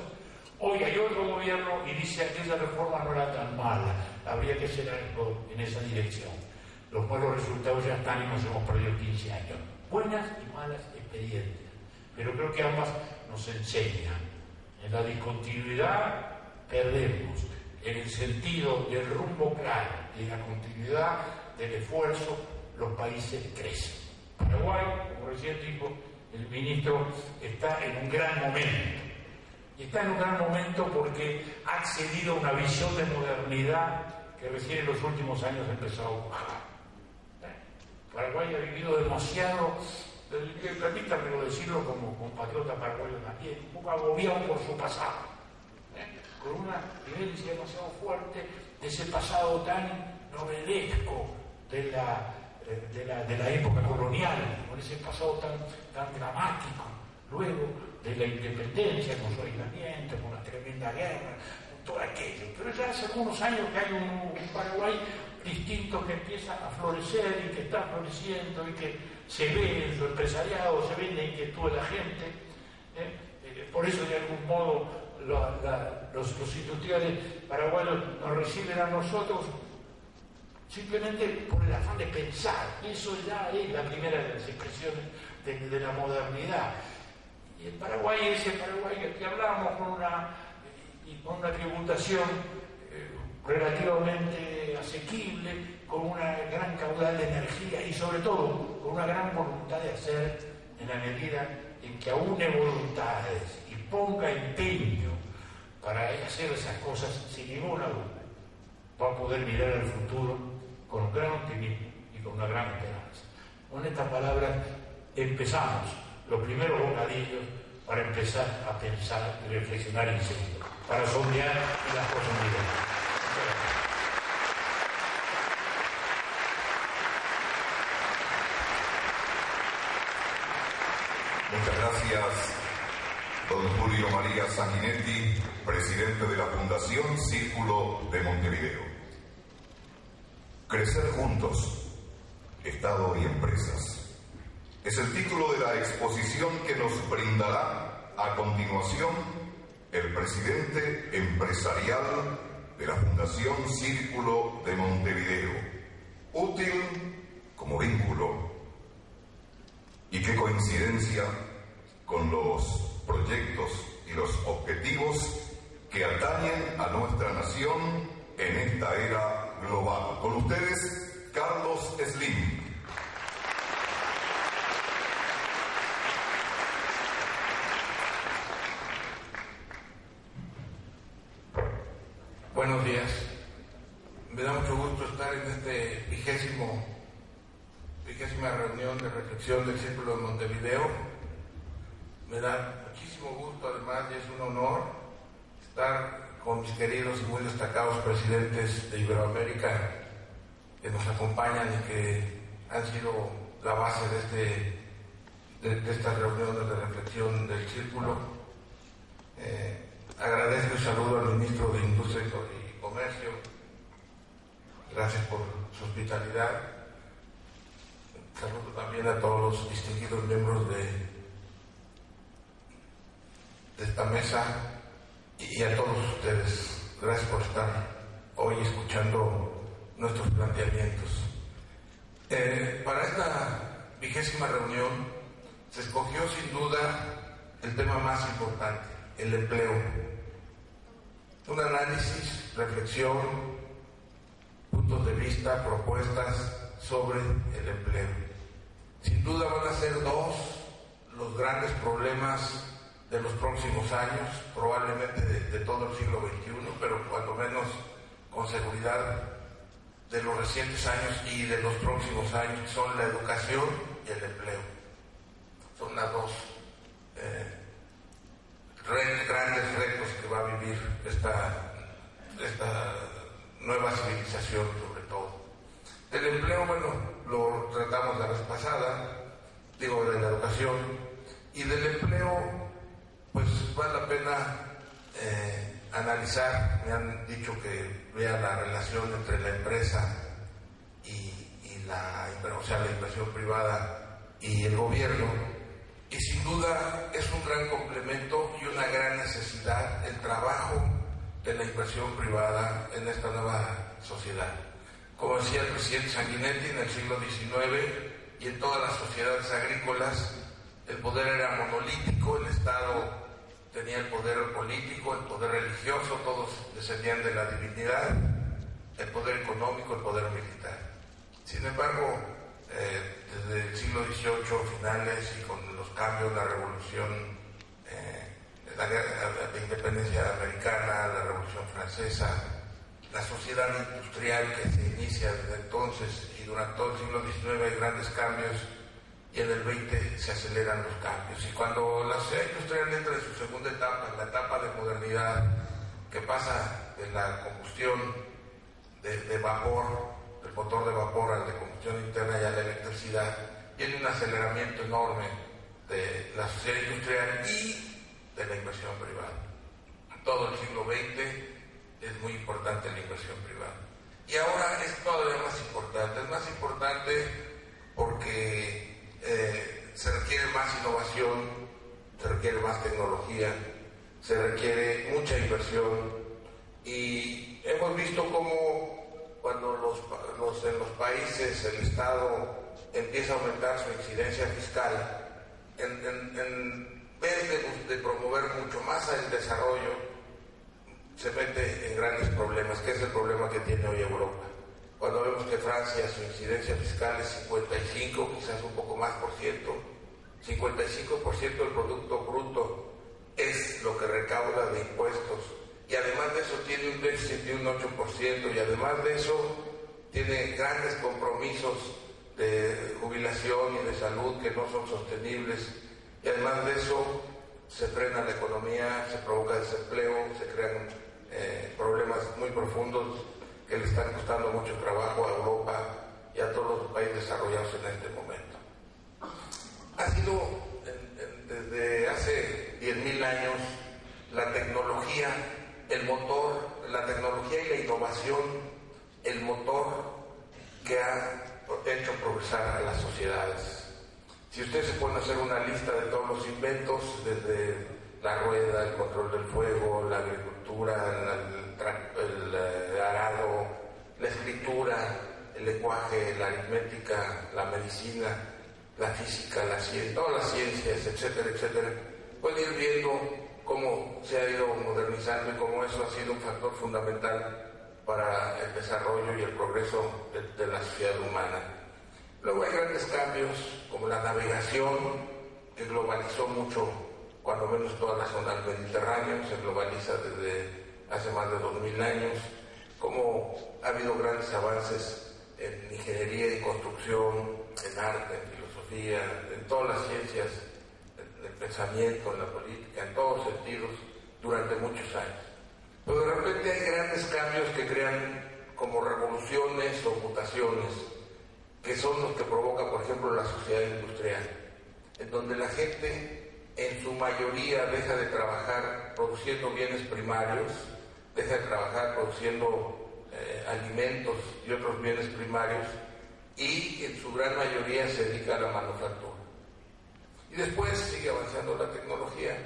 Hoy hay otro gobierno y dice que esa reforma no era tan mala, habría que hacer algo en esa dirección. Los malos resultados ya están y nos hemos perdido 15 años. Buenas y malas experiencias, pero creo que ambas nos enseñan. En la discontinuidad perdemos, en el sentido del rumbo claro y en la continuidad del esfuerzo, los países crecen. Paraguay, como recién dijo el ministro, está en un gran momento. Y está en un gran momento porque ha accedido a una visión de modernidad que recién en los últimos años ha empezado a cuajar. Paraguay ha vivido demasiado, permítanme decirlo como compatriota paraguayo también, un poco agobiado por su pasado, con una vivencia demasiado fuerte de ese pasado tan novelesco de la época colonial, con ese pasado tan dramático. Luego de la independencia, con su aislamiento, con la tremenda guerra, con todo aquello. Pero ya hace algunos años que hay un Paraguay distinto que empieza a florecer y que está floreciendo y que se ve en su empresariado, se ve en la inquietud de la gente. Por eso, de algún modo, los industriales paraguayos nos reciben a nosotros simplemente por el afán de pensar. Eso ya es la primera de las expresiones de la modernidad. Y el Paraguay, ese Paraguay que hablamos, con una tributación relativamente asequible, con una gran caudal de energía y sobre todo con una gran voluntad de hacer, en la medida en que aúne voluntades y ponga empeño para hacer esas cosas sin ninguna duda, va a poder mirar al futuro con un gran optimismo y con una gran esperanza. Con estas palabras empezamos los primeros bocadillos para empezar a pensar y reflexionar en serio, para sondear en las posibilidades. Muchas gracias, don Julio María Sanguinetti, presidente de la Fundación Círculo de Montevideo. Crecer juntos, Estado y empresas, es el título de la exposición que nos brindará a continuación el presidente empresarial de la Fundación Círculo de Montevideo. Útil como vínculo. Y qué coincidencia con los proyectos y los objetivos que atañen a nuestra nación en esta era global. Con ustedes, Carlos Slim. Buenos días. Me da mucho gusto estar en este vigésima reunión de reflexión del Círculo de Montevideo. Me da muchísimo gusto, además, y es un honor estar con mis queridos y muy destacados presidentes de Iberoamérica que nos acompañan y que han sido la base de estas reuniones de reflexión del Círculo. Agradezco y saludo al ministro de Industria y Comercio. Gracias por su hospitalidad. Saludo también a todos los distinguidos miembros de esta mesa y a todos ustedes. Gracias por estar hoy escuchando nuestros planteamientos. Para esta vigésima reunión se escogió sin duda el tema más importante, el empleo. Un análisis, reflexión, puntos de vista, propuestas sobre el empleo. Sin duda van a ser dos los grandes problemas de los próximos años, probablemente de todo el siglo XXI, pero cuando menos con seguridad de los recientes años y de los próximos años, son la educación y el empleo. Son las dos grandes retos que va a vivir esta nueva civilización, sobre todo. El empleo, bueno, lo tratamos la vez pasada, de la educación, y del empleo, pues vale la pena analizar. Me han dicho que vea la relación entre la empresa y la inversión privada y el gobierno. Y sin duda es un gran complemento y una gran necesidad el trabajo de la inversión privada en esta nueva sociedad. Como decía el presidente Sanguinetti, en el siglo XIX y en todas las sociedades agrícolas, el poder era monolítico, el Estado tenía el poder político, el poder religioso, todos descendían de la divinidad, el poder económico, el poder militar. Sin embargo, desde el siglo XVIII finales y con los cambios, la revolución, la independencia americana, la revolución francesa, la sociedad industrial que se inicia desde entonces y durante todo el siglo XIX hay grandes cambios y en el XX se aceleran los cambios. Y cuando la sociedad industrial entra en su segunda etapa, en la etapa de modernidad, que pasa de la combustión de vapor, del motor de vapor al de combustión interna y a la electricidad, tiene un aceleramiento enorme de la sociedad industrial y de la inversión privada. Todo el siglo XX es muy importante la inversión privada. Y ahora es todavía más importante. Es más importante porque se requiere más innovación, se requiere más tecnología, se requiere mucha inversión. Y hemos visto cómo cuando en los países el Estado empieza a aumentar su incidencia fiscal, en vez de promover mucho más el desarrollo, se mete en grandes problemas, que es el problema que tiene hoy Europa. Cuando vemos que Francia, su incidencia fiscal es 55, quizás un poco más por ciento, 55% del Producto Bruto es lo que recauda de impuestos, y además de eso tiene un déficit de un 8%, y además de eso tiene grandes compromisos de jubilación y de salud que no son sostenibles, y además de eso se frena la economía, se provoca desempleo, se crean problemas muy profundos que le están costando mucho trabajo a Europa y a todos los países desarrollados en este momento. Ha sido desde hace 10.000 años la tecnología, el motor, la tecnología y la innovación, el motor que ha hecho progresar a las sociedades. Si ustedes se pueden hacer una lista de todos los inventos, desde la rueda, el control del fuego, la agricultura, el arado, la escritura, el lenguaje, la aritmética, la medicina, la física, la ciencia, todas las ciencias, etcétera, etcétera, pueden ir viendo cómo se ha ido modernizando y cómo eso ha sido un factor fundamental para el desarrollo y el progreso de la sociedad humana. Luego hay grandes cambios como la navegación, que globalizó mucho, cuando menos toda la zona del Mediterráneo, se globaliza desde hace más de 2000 años, como ha habido grandes avances en ingeniería y construcción, en arte, en filosofía, en todas las ciencias, en el pensamiento, en la política, en todos sentidos, durante muchos años. Pero de repente hay grandes cambios que crean como revoluciones o mutaciones, que son los que provoca, por ejemplo, la sociedad industrial, en donde la gente en su mayoría deja de trabajar produciendo bienes primarios, deja de trabajar produciendo alimentos y otros bienes primarios, y en su gran mayoría se dedica a la manufactura. Y después sigue avanzando la tecnología,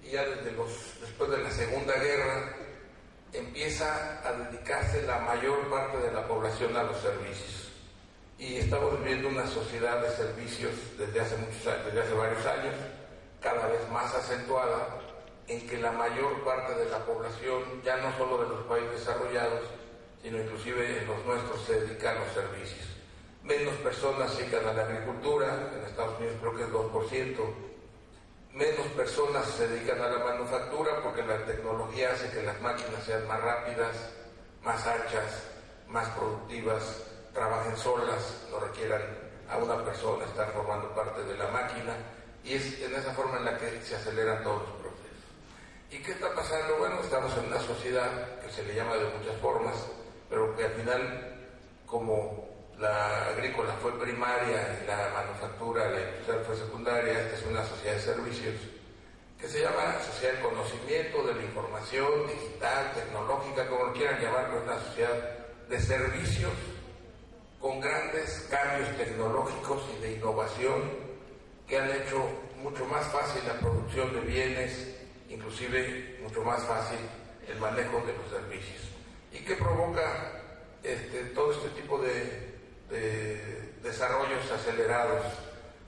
y ya después de la Segunda Guerra empieza a dedicarse la mayor parte de la población a los servicios. Y estamos viviendo una sociedad de servicios desde hace varios años, cada vez más acentuada, en que la mayor parte de la población, ya no solo de los países desarrollados, sino inclusive en los nuestros, se dedica a los servicios. Menos personas se dedican a la agricultura, en Estados Unidos creo que es 2%, menos personas se dedican a la manufactura porque la tecnología hace que las máquinas sean más rápidas, más anchas, más productivas, trabajen solas, no requieran a una persona estar formando parte de la máquina, y es en esa forma en la que se aceleran todos los procesos. ¿Y qué está pasando? Bueno, estamos en una sociedad que se le llama de muchas formas, pero que al final, como la agrícola fue primaria y la manufactura, la industrial fue secundaria, esta es una sociedad de servicios, que se llama sociedad del conocimiento, de la información, digital, tecnológica, como lo quieran llamar, pero es una sociedad de servicios con grandes cambios tecnológicos y de innovación que han hecho mucho más fácil la producción de bienes, inclusive mucho más fácil el manejo de los servicios. ¿Y qué provoca todo este tipo de desarrollos acelerados?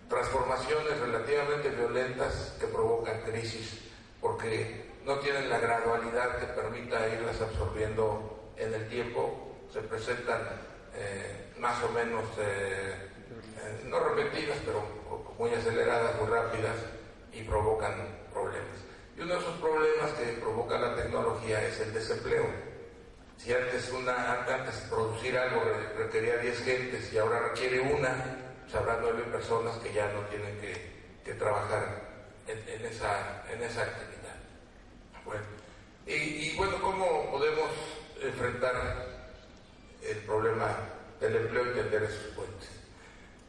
Transformaciones relativamente violentas que provocan crisis, porque no tienen la gradualidad que permita irlas absorbiendo en el tiempo, se presentan más o menos, no repetidas, pero muy aceleradas, muy rápidas, y provocan problemas. Y uno de esos problemas que provoca la tecnología es el desempleo. Si antes producir algo requería 10 gentes y ahora requiere una, pues habrá 9 personas que ya no tienen que trabajar en esa actividad. Bueno, y bueno, ¿cómo podemos enfrentar el problema del empleo y tender esos puentes?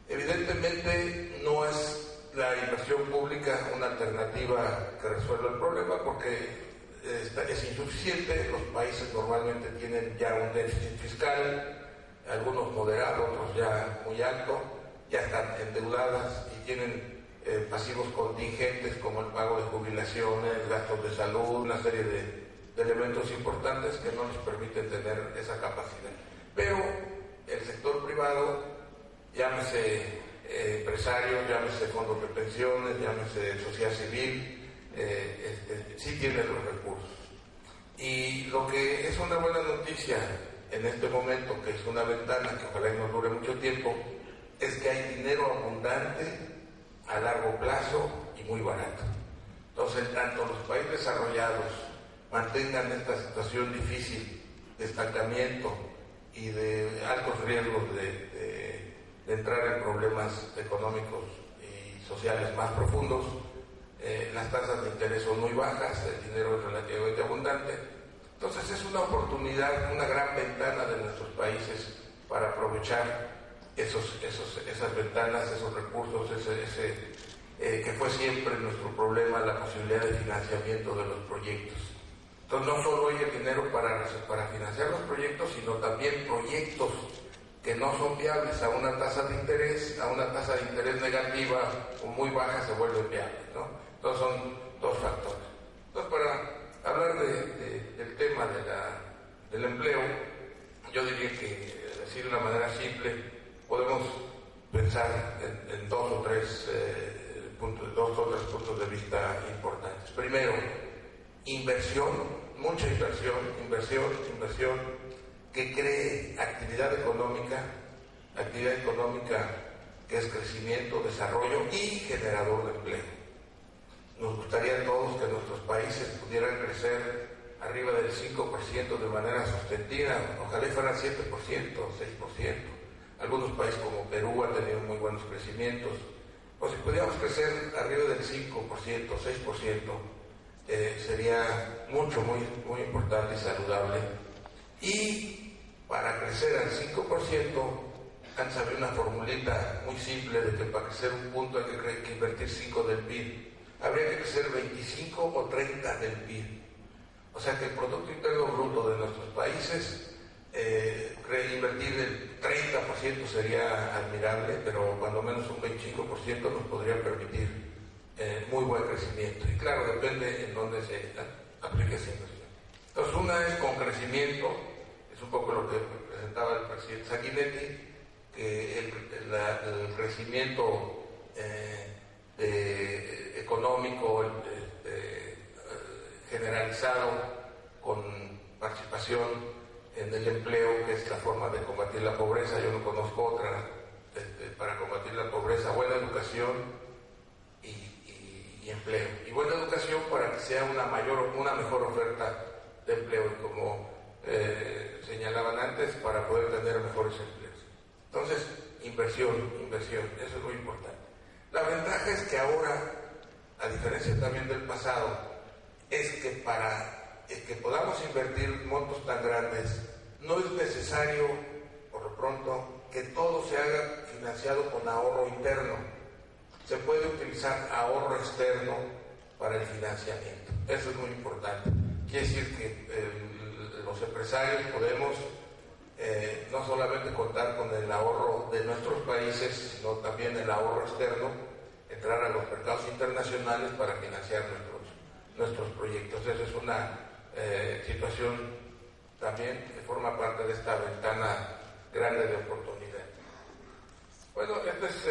Evidentemente no es la inversión pública una alternativa que resuelva el problema, porque es insuficiente. Los países normalmente tienen ya un déficit fiscal, algunos moderado, otros ya muy alto, ya están endeudadas y tienen pasivos contingentes como el pago de jubilaciones, gastos de salud, una serie de elementos importantes que no les permiten tener esa capacidad. Pero el sector privado, llámese empresarios, llámese fondos de pensiones, llámese sociedad civil, sí tiene los recursos. Y lo que es una buena noticia en este momento, que es una ventana que ojalá no dure mucho tiempo, es que hay dinero abundante a largo plazo y muy barato. Entonces, en tanto los países desarrollados mantengan esta situación difícil de estancamiento y de altos riesgos de entrar en problemas económicos y sociales más profundos, las tasas de interés son muy bajas, el dinero es relativamente abundante. Entonces es una oportunidad, una gran ventana de nuestros países para aprovechar esas ventanas, esos recursos, que fue siempre nuestro problema, la posibilidad de financiamiento de los proyectos. Entonces no solo hay el dinero para financiar los proyectos, sino también proyectos que no son viables a una tasa de interés negativa o muy baja se vuelven viables, ¿no? Entonces son dos factores. Entonces, para hablar del tema del empleo, yo diría que, decir de una manera simple, podemos pensar en dos o tres puntos de vista importantes. Primero, inversión, mucha inversión que cree actividad económica que es crecimiento, desarrollo y generador de empleo. Nos gustaría a todos que nuestros países pudieran crecer arriba del 5% de manera sostenida, ojalá fueran 7%, 6%. Algunos países como Perú han tenido muy buenos crecimientos. O si pudiéramos crecer arriba del 5%, 6%, sería muy importante y saludable. Y para crecer al 5%, han sabido una formulita muy simple de que para crecer un punto hay que invertir 5 del PIB. Habría que crecer 25 o 30 del PIB. O sea que el Producto Interno Bruto de nuestros países, invertir el 30% sería admirable, pero cuando menos un 25% nos podría permitir muy buen crecimiento. Y claro, depende en dónde se aplique esa inversión. Entonces, una es con crecimiento, es un poco lo que presentaba el presidente Sanguinetti, que el crecimiento económico generalizado con participación en el empleo, que es la forma de combatir la pobreza. Yo no conozco otra para combatir la pobreza. Buena educación y empleo. Y buena educación para que sea una mejor oferta de empleo, y como señalaban antes, para poder tener mejores empleos. Entonces, inversión, eso es muy importante. La ventaja es que ahora, a diferencia también del pasado, es que para que podamos invertir montos tan grandes, no es necesario, por lo pronto, que todo se haga financiado con ahorro interno. Se puede utilizar ahorro externo para el financiamiento. Eso es muy importante. Quiere decir que los empresarios podemos no solamente contar con el ahorro de nuestros países, sino también el ahorro externo, entrar a los mercados internacionales para financiar nuestros proyectos. Esa es una situación también que forma parte de esta ventana grande de oportunidad. Bueno, esta es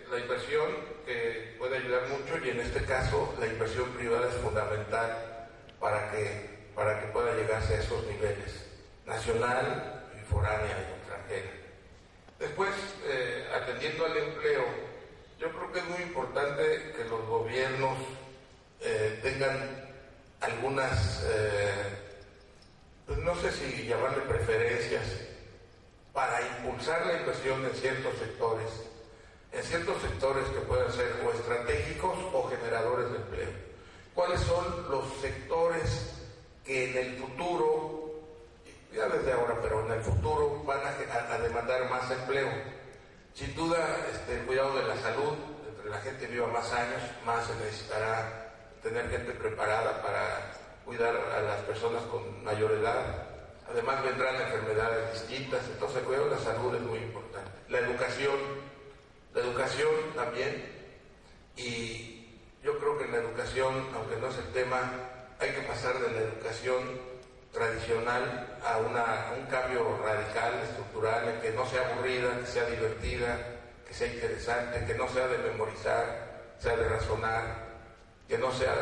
la inversión que puede ayudar mucho, y en este caso la inversión privada es fundamental para que pueda llegarse a esos niveles, nacional y foránea y extranjera. Después, atendiendo al empleo, yo creo que es muy importante que los gobiernos tengan algunas, pues no sé si llamarle preferencias, para impulsar la inversión en ciertos sectores que puedan ser o estratégicos o generadores de empleo. ¿Cuáles son los sectores que en el futuro, ya desde ahora, pero en el futuro van a demandar más empleo? Sin duda, el cuidado de la salud, entre la gente viva más años, más se necesitará tener gente preparada cuidar a las personas con mayor edad. Además vendrán enfermedades distintas, entonces el cuidado de la salud es muy importante. La educación también, y yo creo que en la educación, aunque no es el tema, hay que pasar de la educación tradicional a un cambio radical, estructural, en que no sea aburrida, que sea divertida, que sea interesante, que no sea de memorizar, sea de razonar, que no sea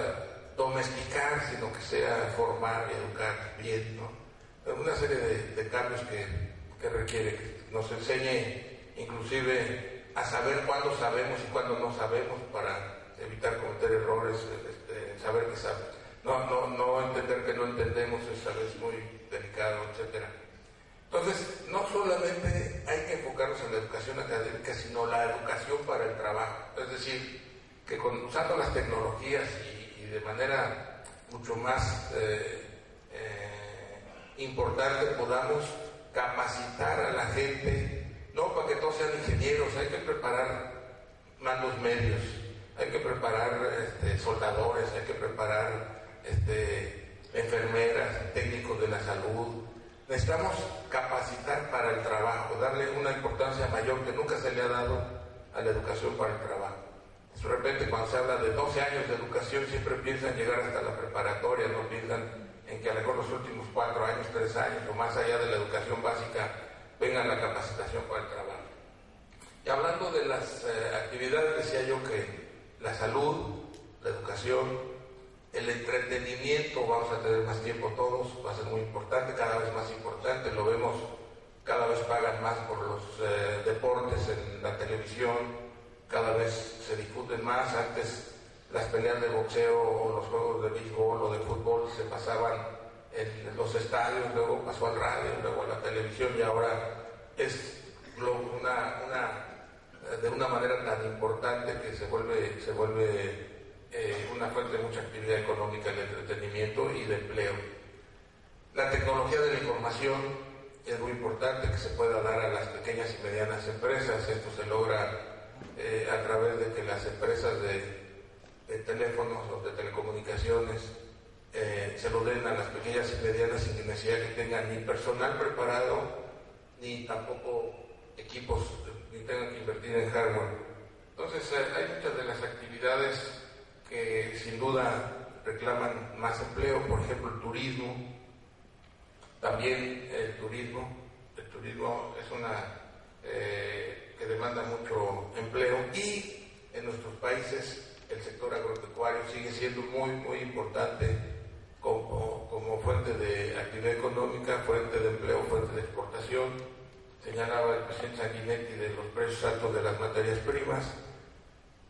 domesticar, sino que sea formar y educar bien, ¿no? Una serie de cambios que requiere que nos enseñe inclusive a saber cuándo sabemos y cuándo no sabemos para evitar cometer errores, saber que sabemos. No entender que no entendemos es a veces muy delicado, etc. Entonces, no solamente hay que enfocarnos en la educación académica, sino la educación para el trabajo. Es decir, que usando las tecnologías y de manera mucho más importante podamos capacitar a la gente, no para que todos sean ingenieros, hay que preparar mandos medios, hay que preparar soldadores, hay que preparar enfermeras, técnicos de la salud. Necesitamos capacitar para el trabajo, darle una importancia mayor que nunca se le ha dado a la educación para el trabajo. De repente cuando se habla de 12 años de educación siempre piensan llegar hasta la preparatoria, no piensan en que a lo mejor los últimos 4 años, 3 años o más allá de la educación básica venga la capacitación para el trabajo. Y hablando de las actividades, decía yo que la salud, la educación, el entretenimiento, vamos a tener más tiempo todos, va a ser muy importante, cada vez más importante, lo vemos, cada vez pagan más por los deportes en la televisión, cada vez se discuten más. Antes las peleas de boxeo o los juegos de béisbol o de fútbol se pasaban en los estadios, luego pasó al radio, luego a la televisión y ahora es de una manera tan importante que se vuelve una fuente de mucha actividad económica, el entretenimiento y de empleo. La tecnología de la información es muy importante que se pueda dar a las pequeñas y medianas empresas. Esto se logra a través de que las empresas de teléfonos o de telecomunicaciones se lo den a las pequeñas y medianas sin necesidad que tengan ni personal preparado ni tampoco equipos, ni tengan que invertir en hardware. Entonces hay muchas de las actividades que sin duda reclaman más empleo, por ejemplo el turismo. También el turismo es una que demanda mucho empleo, y en nuestros países el sector agropecuario sigue siendo muy, muy importante como fuente de actividad económica, fuente de empleo, fuente de exportación. Señalaba el presidente Sanguinetti de los precios altos de las materias primas.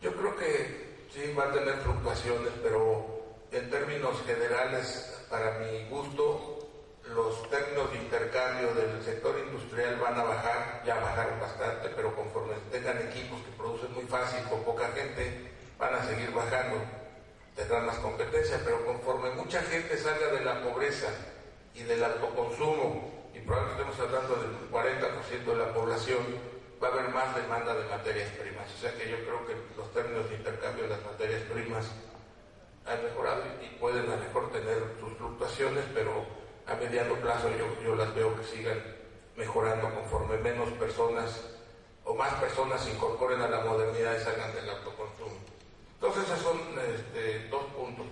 Yo creo que sí va a tener fluctuaciones, pero en términos generales, para mi gusto, los términos de intercambio del sector industrial van a bajar, ya bajaron bastante, pero conforme tengan equipos que producen muy fácil con poca gente, van a seguir bajando, tendrán más competencia, pero conforme mucha gente salga de la pobreza y del autoconsumo, y probablemente estemos hablando del 40% de la población, va a haber más demanda de materias primas. O sea que yo creo que los términos de intercambio de las materias primas han mejorado y pueden a lo mejor tener sus fluctuaciones, pero a mediano plazo yo las veo que sigan mejorando conforme menos personas o más personas se incorporen a la modernidad y salgan del autoconsumo. Entonces esos son 2 puntos.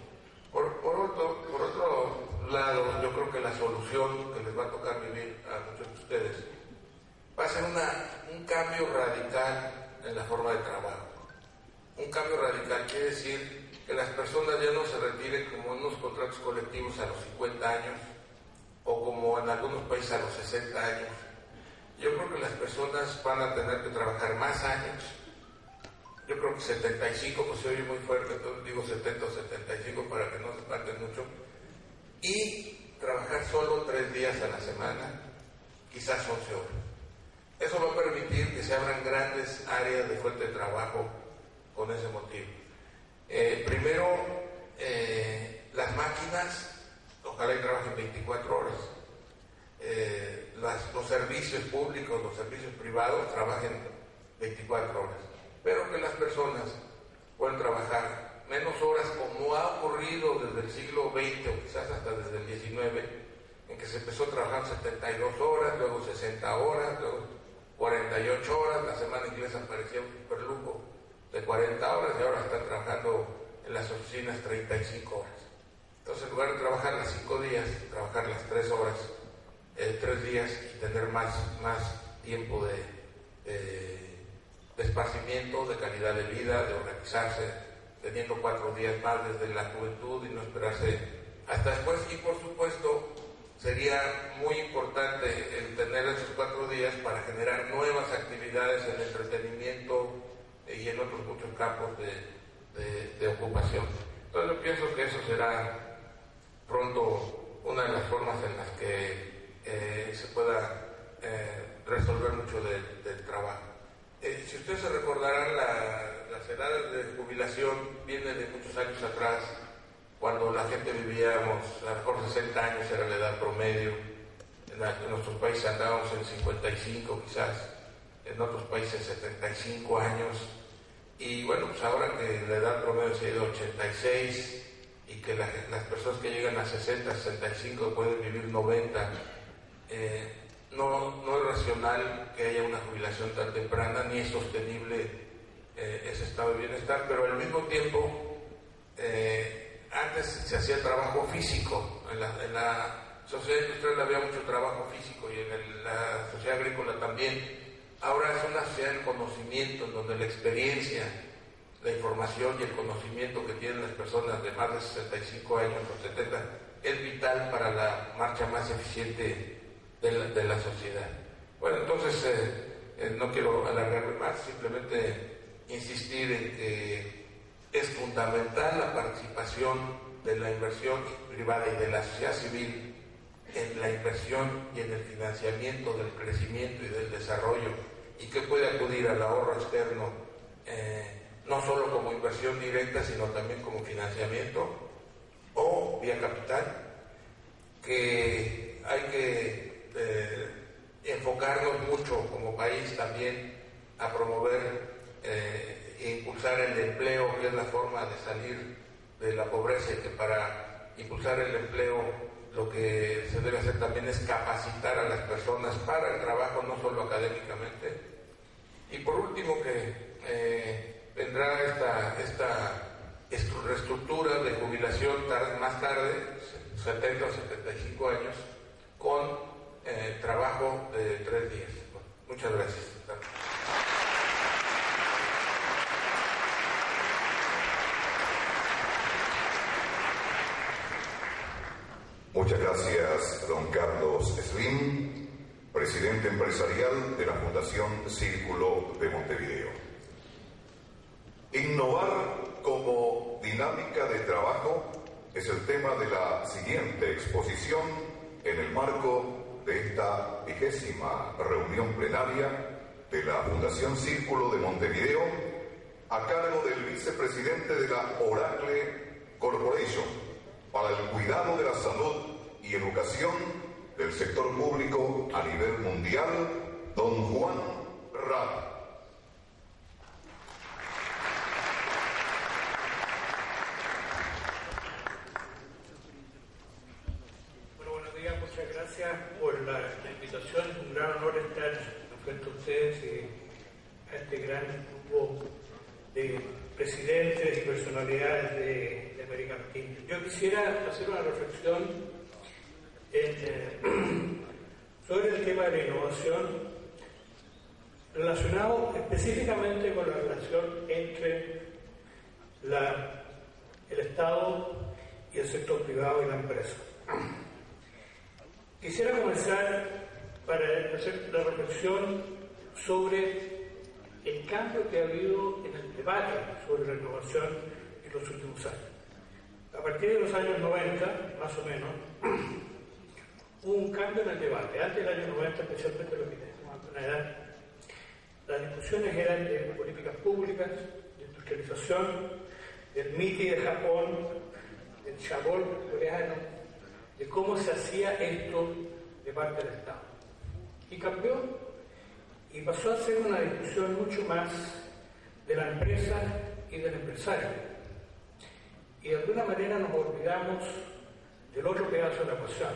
Por otro lado, yo creo que la solución que les va a tocar vivir a muchos de ustedes va a ser un cambio radical en la forma de trabajo. Un cambio radical quiere decir que las personas ya no se retiren como en unos contratos colectivos a los 50 años o como en algunos países a los 60 años. Yo creo que las personas van a tener que trabajar más años. Yo creo que 75, pues se oye muy fuerte, entonces digo 70 o 75 para que no se parten mucho. Y trabajar solo 3 días a la semana, quizás 11 horas. Eso va a permitir que se abran grandes áreas de fuente de trabajo con ese motivo. Primero, las máquinas, ojalá y trabajen 24 horas. Los servicios públicos, los servicios privados trabajen 24 horas. Pero que las personas puedan trabajar menos horas, como ha ocurrido desde el siglo XX o quizás hasta desde el XIX, en que se empezó a trabajar 72 horas, luego 60 horas, luego 48 horas, la semana inglesa parecía un superlujo de 40 horas y ahora están trabajando en las oficinas 35 horas. Entonces, en lugar de trabajar las 5 días, trabajar las 3 horas, 3 días y tener más tiempo de esparcimiento, de calidad de vida, de organizarse, teniendo 4 días más desde la juventud y no esperarse hasta después. Y por supuesto, sería muy importante el tener esos 4 días para generar nuevas actividades en entretenimiento y en otros muchos campos de ocupación. Entonces yo pienso que eso será pronto una de las formas en las que se pueda resolver mucho del trabajo. Si ustedes se recordarán, las edades de jubilación vienen de muchos años atrás, cuando la gente vivíamos, a lo mejor 60 años era la edad promedio. En nuestros países andábamos en 55 quizás, en otros países 75 años. Y bueno, pues ahora que la edad promedio se ha ido a 86 y que las personas que llegan a 60, 65 pueden vivir 90, no es racional que haya una jubilación tan temprana, ni es sostenible ese estado de bienestar, pero al mismo tiempo antes se hacía trabajo físico. En la sociedad industrial había mucho trabajo físico y en la sociedad agrícola también. Ahora es una sociedad del conocimiento, en donde la experiencia, la información y el conocimiento que tienen las personas de más de 65 años o 70 es vital para la marcha más eficiente de la sociedad. Bueno, entonces no quiero alargarme más, simplemente insistir en que es fundamental la participación de la inversión privada y de la sociedad civil en la inversión y en el financiamiento del crecimiento y del desarrollo, y que puede acudir al ahorro externo, no solo como inversión directa, sino también como financiamiento o vía capital, que hay que enfocarnos mucho como país también a promover e impulsar el empleo, que es la forma de salir de la pobreza, y que para impulsar el empleo lo que se debe hacer también es capacitar a las personas para el trabajo, no solo académicamente. Y por último, que vendrá esta reestructura de jubilación más tarde, 70 o 75 años, con trabajo de 3 días. Bueno, muchas gracias. Muchas gracias, don Carlos Slim, presidente empresarial de la Fundación Círculo de Montevideo. Innovar como dinámica de trabajo es el tema de la siguiente exposición en el marco de esta 20ª reunión plenaria de la Fundación Círculo de Montevideo, a cargo del vicepresidente de la Oracle Corporation para el cuidado de la salud y educación del sector público a nivel mundial, don Juan Rada. Bueno, buenos días, muchas gracias por la invitación. Es un gran honor estar frente a ustedes y a este gran grupo de presidentes y personalidades de América Latina. Yo quisiera hacer una reflexión sobre el tema de la innovación, relacionado específicamente con la relación entre el Estado y el sector privado y la empresa. Quisiera comenzar para hacer la reflexión sobre el cambio que ha habido en el debate sobre la innovación en los últimos años. A partir de los años 90, más o menos, hubo un cambio en el debate. Antes del año 90, especialmente los que tenemos una edad, las discusiones eran de políticas públicas, de industrialización, del MITI de Japón, del Chabol coreano, de cómo se hacía esto de parte del Estado. Y cambió y pasó a ser una discusión mucho más de la empresa y del empresario. y de alguna manera nos olvidamos del otro pedazo de la ecuación.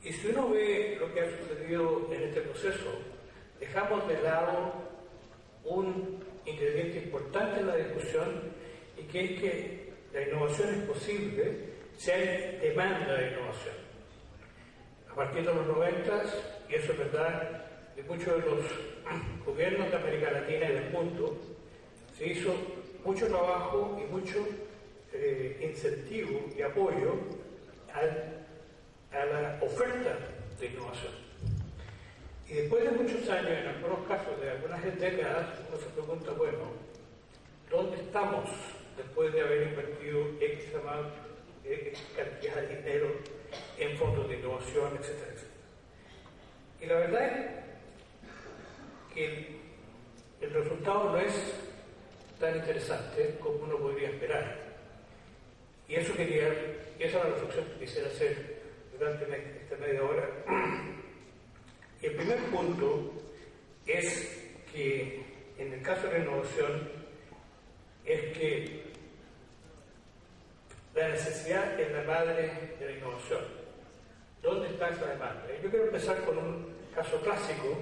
Y si uno ve lo que ha sucedido en este proceso, dejamos de lado un ingrediente importante en la discusión, y que es que la innovación es posible si hay demanda de innovación. A partir de los 90, y eso es verdad, de muchos de los gobiernos de América Latina y del mundo, se hizo mucho trabajo y mucho incentivo y apoyo a la oferta de innovación. Y después de muchos años, en algunos casos de algunas décadas, uno se pregunta, bueno, ¿dónde estamos después de haber invertido X cantidad de dinero en fondos de innovación, etcétera, etcétera? Y la verdad es que el resultado no es tan interesante como uno podría esperar. Y esa es la reflexión que quisiera hacer durante esta media hora. Y el primer punto es que en el caso de la innovación es que la necesidad es la madre de la innovación. ¿Dónde está esa demanda? Yo quiero empezar con un caso clásico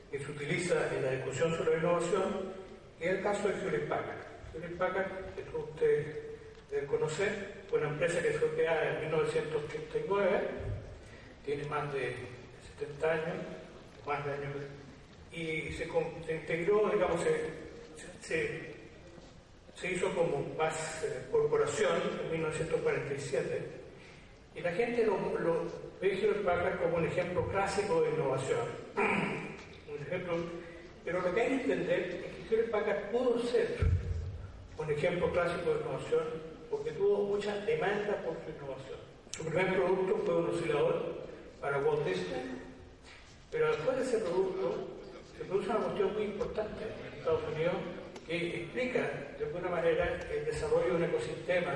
que se utiliza en la discusión sobre la innovación, que es el caso de Hewlett Packard. Hewlett Packard, que todos ustedes deben conocer, fue una empresa que fue creada en 1989, tiene más de 70 años, más de años, y se integró, digamos, se hizo como más corporación en 1947, y la gente lo ve Hewlett Packard como un ejemplo clásico de innovación. Un ejemplo, pero lo que hay que entender es que Hewlett Packard pudo ser un ejemplo clásico de innovación porque tuvo mucha demanda por su innovación. Su primer producto fue un oscilador para Walt Disney, pero después de ese producto se produce una cuestión muy importante en Estados Unidos que explica de alguna manera el desarrollo de un ecosistema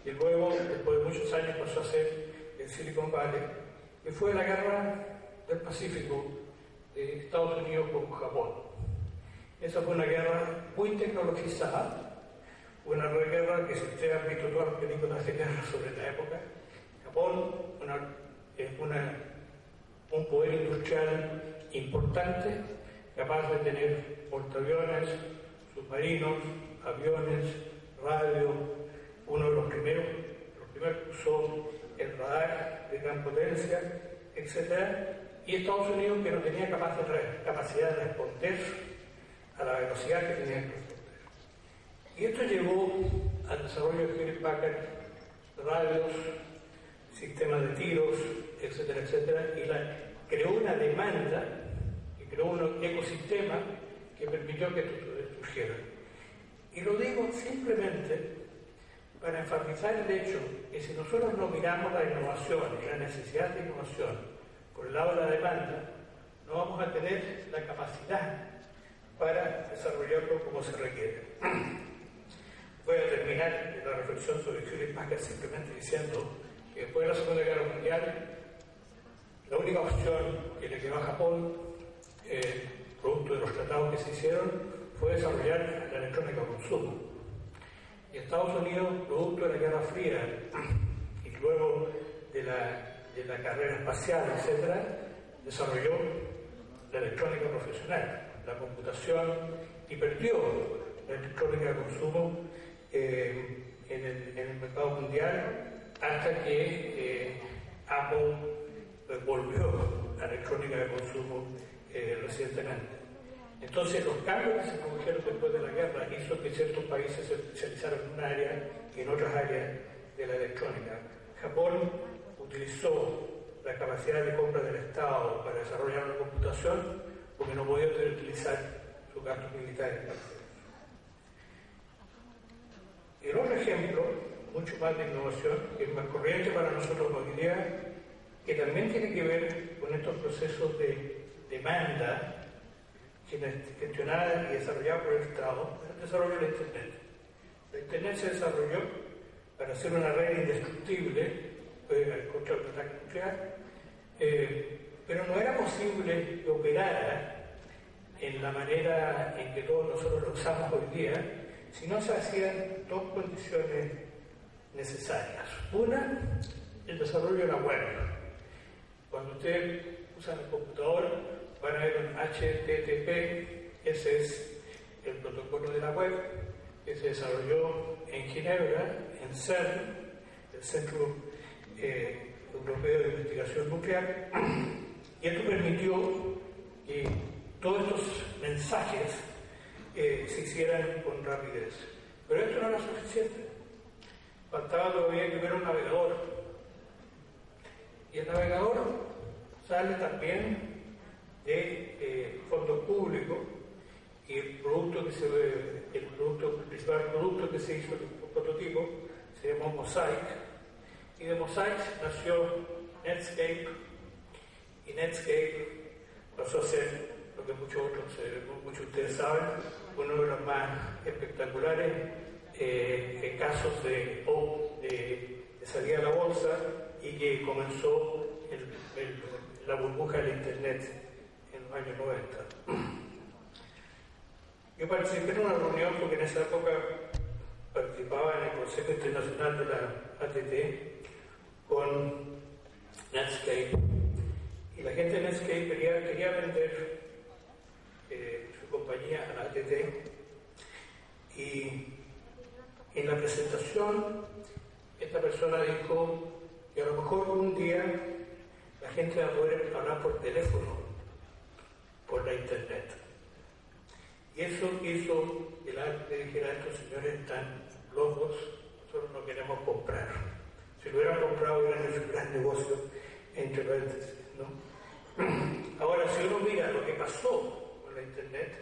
que luego, después de muchos años, pasó a ser el Silicon Valley, que fue la guerra del Pacífico de Estados Unidos con Japón. Esa fue una guerra muy tecnologizada, una guerra que si ustedes han visto todas las películas de guerra sobre la época, Japón un poder industrial importante, capaz de tener portaaviones, submarinos, aviones, radio, uno de los primeros que usó el radar de gran potencia, etc. Y Estados Unidos, que no tenía capacidad de responder a la velocidad que tenía que responder. Y esto llevó al desarrollo de Hewlett Packard, radios, sistemas de tiros, etcétera, etcétera, y creó una demanda, y creó un ecosistema que permitió que esto surgiera. Y lo digo simplemente para enfatizar el hecho que si nosotros no miramos la innovación y la necesidad de innovación por el lado de la demanda, no vamos a tener la capacidad para desarrollarlo como se requiere. Voy a terminar la reflexión sobre Hewlett Packard simplemente diciendo que después de la Segunda Guerra Mundial, la única opción que le quedó a Japón, producto de los tratados que se hicieron, fue desarrollar la electrónica de consumo. Y Estados Unidos, producto de la Guerra Fría y luego de la carrera espacial, etc., desarrolló la electrónica profesional, la computación, y perdió la electrónica de consumo en el mercado mundial hasta que Apple volvió a la electrónica de consumo recientemente. Entonces, los cambios que se produjeron después de la guerra hizo que ciertos países se especializaran en un área y en otras áreas de la electrónica. Japón utilizó la capacidad de compra del Estado para desarrollar la computación porque no podía utilizar sus gastos militares. El otro ejemplo, mucho más de innovación, que es más corriente para nosotros hoy día, que también tiene que ver con estos procesos de demanda gestionada y desarrollada por el Estado, es el desarrollo de la Internet. La Internet se desarrolló para hacer una red indestructible contra el ataque nuclear, pero no era posible que operara en la manera en que todos nosotros lo usamos hoy día si no se hacían dos condiciones necesarias. Una, el desarrollo de la web. Cuando ustedes usan el computador, van a ver un HTTP, ese es el protocolo de la web, que se desarrolló en Ginebra, en CERN, el Centro Europeo de Investigación Nuclear, y esto permitió que todos estos mensajes se hicieran con rapidez. Pero esto no era suficiente. Faltaba todavía que hubiera un navegador. Y el navegador sale también de fondos públicos, y el principal producto que se hizo, el prototipo, se llamó Mosaic, y de Mosaic nació Netscape, y Netscape pasó a ser lo que muchos de ustedes saben, uno de los más espectaculares casos de salida a la bolsa, y que comenzó la burbuja del Internet en los años 90. Yo participé en una reunión porque en esa época participaba en el Consejo Internacional de la AT&T con Netscape, y la gente de Netscape quería vender su compañía a la AT&T, y en la presentación esta persona dijo que a lo mejor un día la gente va a poder hablar por teléfono por la internet. Y eso hizo que la AT&T dijera: estos señores están locos, nosotros no queremos comprar. Si lo hubieran comprado hubieran hecho un gran negocio, entre paréntesis, ¿no? Ahora, si uno mira lo que pasó con la internet,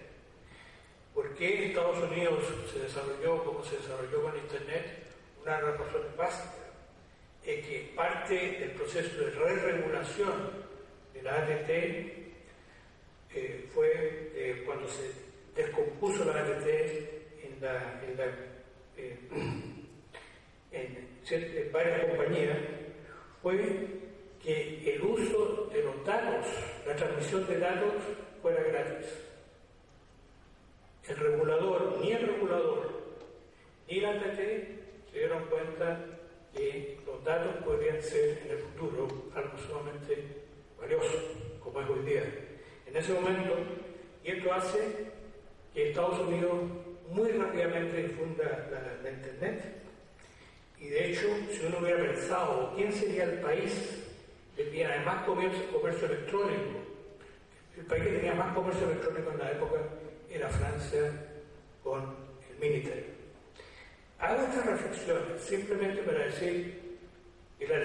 ¿por qué Estados Unidos se desarrolló como se desarrolló con internet? Una de las razones básicas es que parte del proceso de re-regulación de la AT&T fue cuando se descompuso la AT&T en varias compañías, fue que el uso de los datos, la transmisión de datos, fuera gratis. Ni el regulador ni la AT&T se dieron cuenta que los datos podrían ser en el futuro algo sumamente valioso, como es hoy día. En ese momento, y esto hace que Estados Unidos muy rápidamente difunda la Internet, y de hecho, si uno hubiera pensado quién sería el país que tenía más comercio electrónico, el país que tenía más comercio electrónico en la época era Francia con el Minitel. Hago estas reflexiones simplemente para decir que la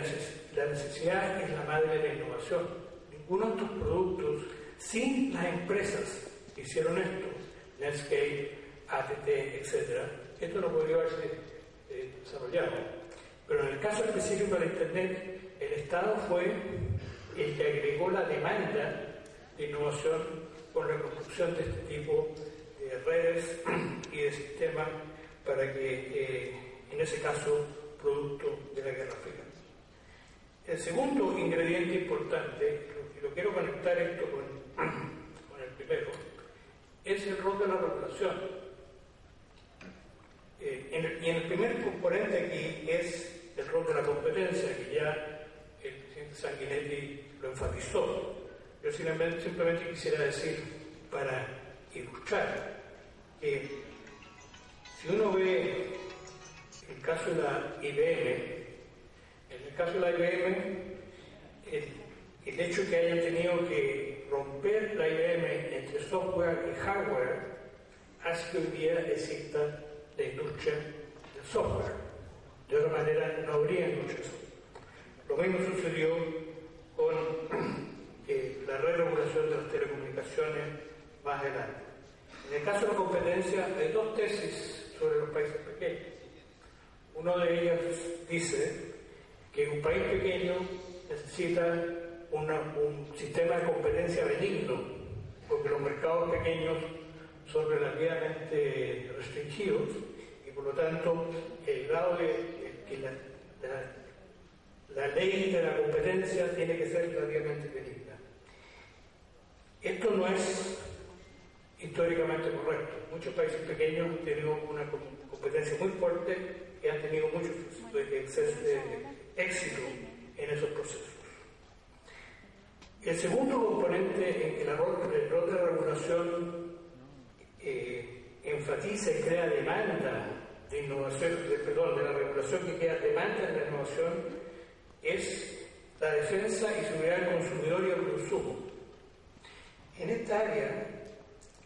necesidad es la madre de la innovación. Ninguno de estos productos, sin las empresas que hicieron esto, Netscape, AT&T, etc., esto no podría haberse desarrollado. Pero en el caso específico de la Internet, el Estado fue el que agregó la demanda de innovación con la construcción de este tipo de redes y de sistemas para que, en ese caso, producto de la Guerra Fría. El segundo ingrediente importante, y lo quiero conectar esto con el primero, es el rol de la regulación. Y en el primer componente aquí es el rol de la competencia, que ya el presidente Sanguinetti lo enfatizó. Yo simplemente quisiera decir, para ilustrar, que si uno ve el caso de la IBM, el hecho que hayan tenido que romper la IBM entre software y hardware hace que hoy día exista la industria del software. De otra manera no habría industria. Lo mismo sucedió con la re-regulación de las telecomunicaciones más adelante. En el caso de la competencia hay dos tesis sobre los países pequeños. Una de ellas dice que un país pequeño necesita un sistema de competencia benigno, porque los mercados pequeños son relativamente restringidos y por lo tanto el grado de que la ley de la competencia tiene que ser relativamente benigna. Esto no es históricamente correcto. Muchos países pequeños han tenido una competencia muy fuerte y han tenido mucho éxito en esos procesos. El segundo componente en que el rol de la regulación enfatiza y crea demanda de innovación, de la regulación que crea demanda en la innovación, es la defensa y seguridad del consumidor y el consumo. En esta área,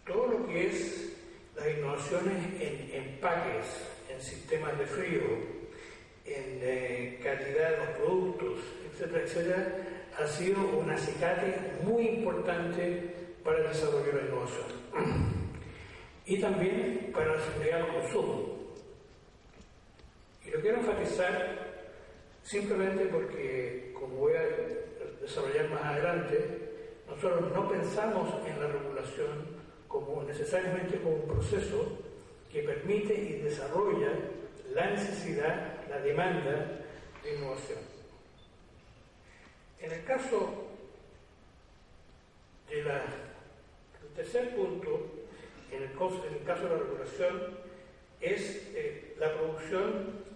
todo lo que es las innovaciones en empaques, en sistemas de frío, en calidad de los productos, etcétera, etcétera, ha sido un acicate muy importante para el desarrollo de la innovación y también para la seguridad del consumo. Y lo quiero enfatizar simplemente porque, como voy a desarrollar más adelante, nosotros no pensamos en la regulación necesariamente como un proceso que permite y desarrolla la necesidad, la demanda de innovación. En el caso del tercer punto, en el caso de la regulación, es la regulación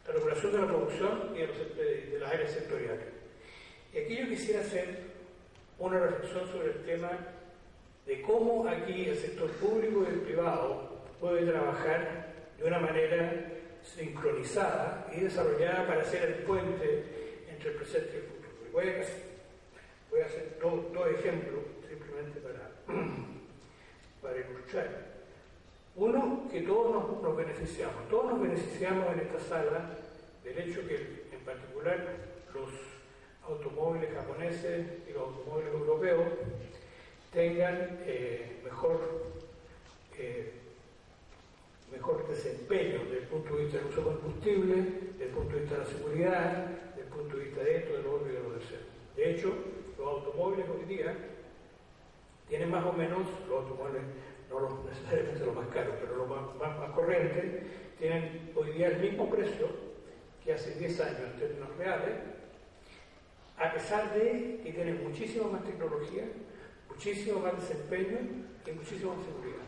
de la producción y de las áreas sectoriales. Y aquí yo quisiera hacer una reflexión sobre el tema de cómo aquí el sector público y el privado puede trabajar de una manera sincronizada y desarrollada para hacer el puente entre el presente y el futuro. Voy a hacer dos ejemplos simplemente para ilustrar. Uno, que todos nos beneficiamos. Todos nos beneficiamos en esta sala del hecho que, en particular, los automóviles japoneses y los automóviles europeos tengan mejor desempeño desde el punto de vista del uso de combustible, desde el punto de vista de la seguridad, desde el punto de vista de esto, de lo otro y de lo tercero. De hecho, los automóviles hoy día tienen más o menos, los automóviles no necesariamente los más caros, pero los más corrientes, tienen hoy día el mismo precio que hace 10 años en términos reales, a pesar de que tienen muchísima más tecnología, muchísimo más desempeño y muchísima más seguridad.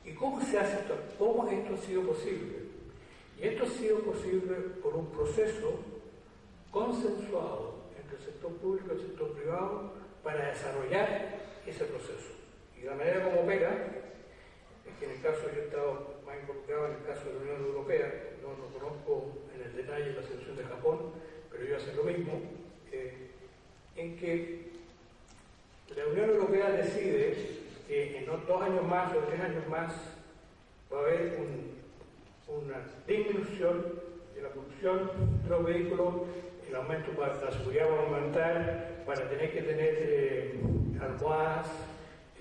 ¿Y cómo se hace esto? ¿Cómo esto ha sido posible? Y esto ha sido posible por un proceso consensuado entre el sector público y el sector privado para desarrollar ese proceso. Y la manera como opera es que en el caso, yo he estado más involucrado en el caso de la Unión Europea, no conozco en el detalle la situación de Japón, pero yo hacer lo mismo, en que la Unión Europea decide que en 2 años más o 3 años más va a haber una disminución de la producción de los vehículos, el aumento para la seguridad va a aumentar, van a tener que tener almohadas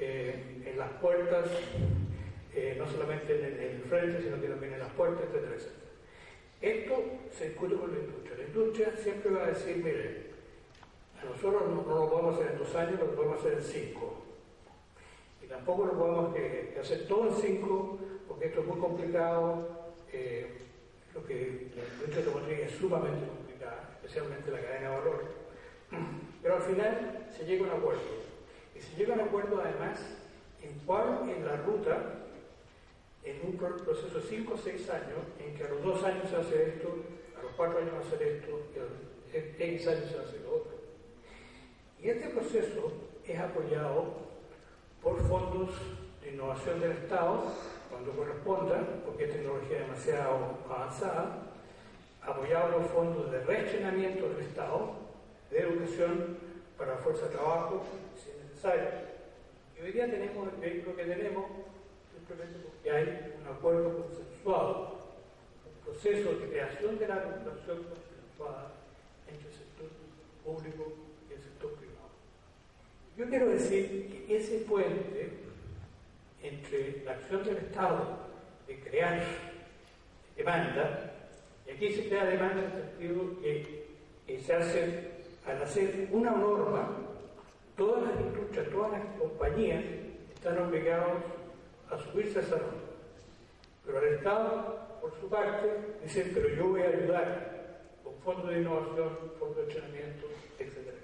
en las puertas, no solamente en el frente, sino que también en las puertas, etcétera, etcétera. Esto se discute con la industria. La industria siempre va a decir, mire, a nosotros no lo podemos hacer en 2 años, lo podemos hacer en 5. Y tampoco lo podemos hacer todo en 5, porque esto es muy complicado. Lo que la industria automotriz es sumamente complicada, especialmente la cadena de valor. Pero al final se llega a un acuerdo. Y se llega a un acuerdo además en cuál es la ruta en un proceso de 5 o 6 años, en que a los 2 años se hace esto, a los 4 años se hace esto, y a los X años se hace lo otro. Y este proceso es apoyado por fondos de innovación del Estado, cuando corresponda, porque es tecnología demasiado avanzada, apoyado por fondos de reentrenamiento del Estado, de educación para la fuerza de trabajo, si es necesario. Y hoy día tenemos el vehículo que tenemos, simplemente porque hay un acuerdo consensuado, un proceso de creación de la regulación consensuada entre el sector público y el sector privado. Yo quiero decir que ese puente entre la acción del Estado de crear demanda, y aquí se crea demanda en el sentido que se hace, al hacer una norma, todas las industrias, todas las compañías están obligados a subirse a esa norma. Pero el Estado, por su parte, dice, pero yo voy a ayudar con fondos de innovación, fondos de entrenamiento, etcétera.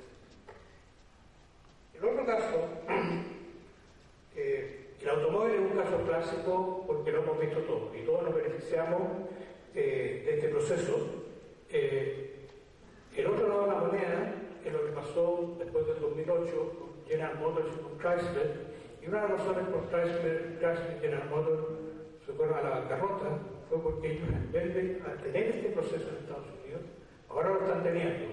El otro caso automóvil es un caso clásico porque lo hemos visto todos y todos nos beneficiamos de este proceso. El otro lado de la moneda es lo que pasó después del 2008 con General Motors y con Chrysler, y una de las razones por Chrysler y General Motors se fueron a la bancarrota fue porque ellos, en vez de tener este proceso en Estados Unidos, ahora lo están teniendo,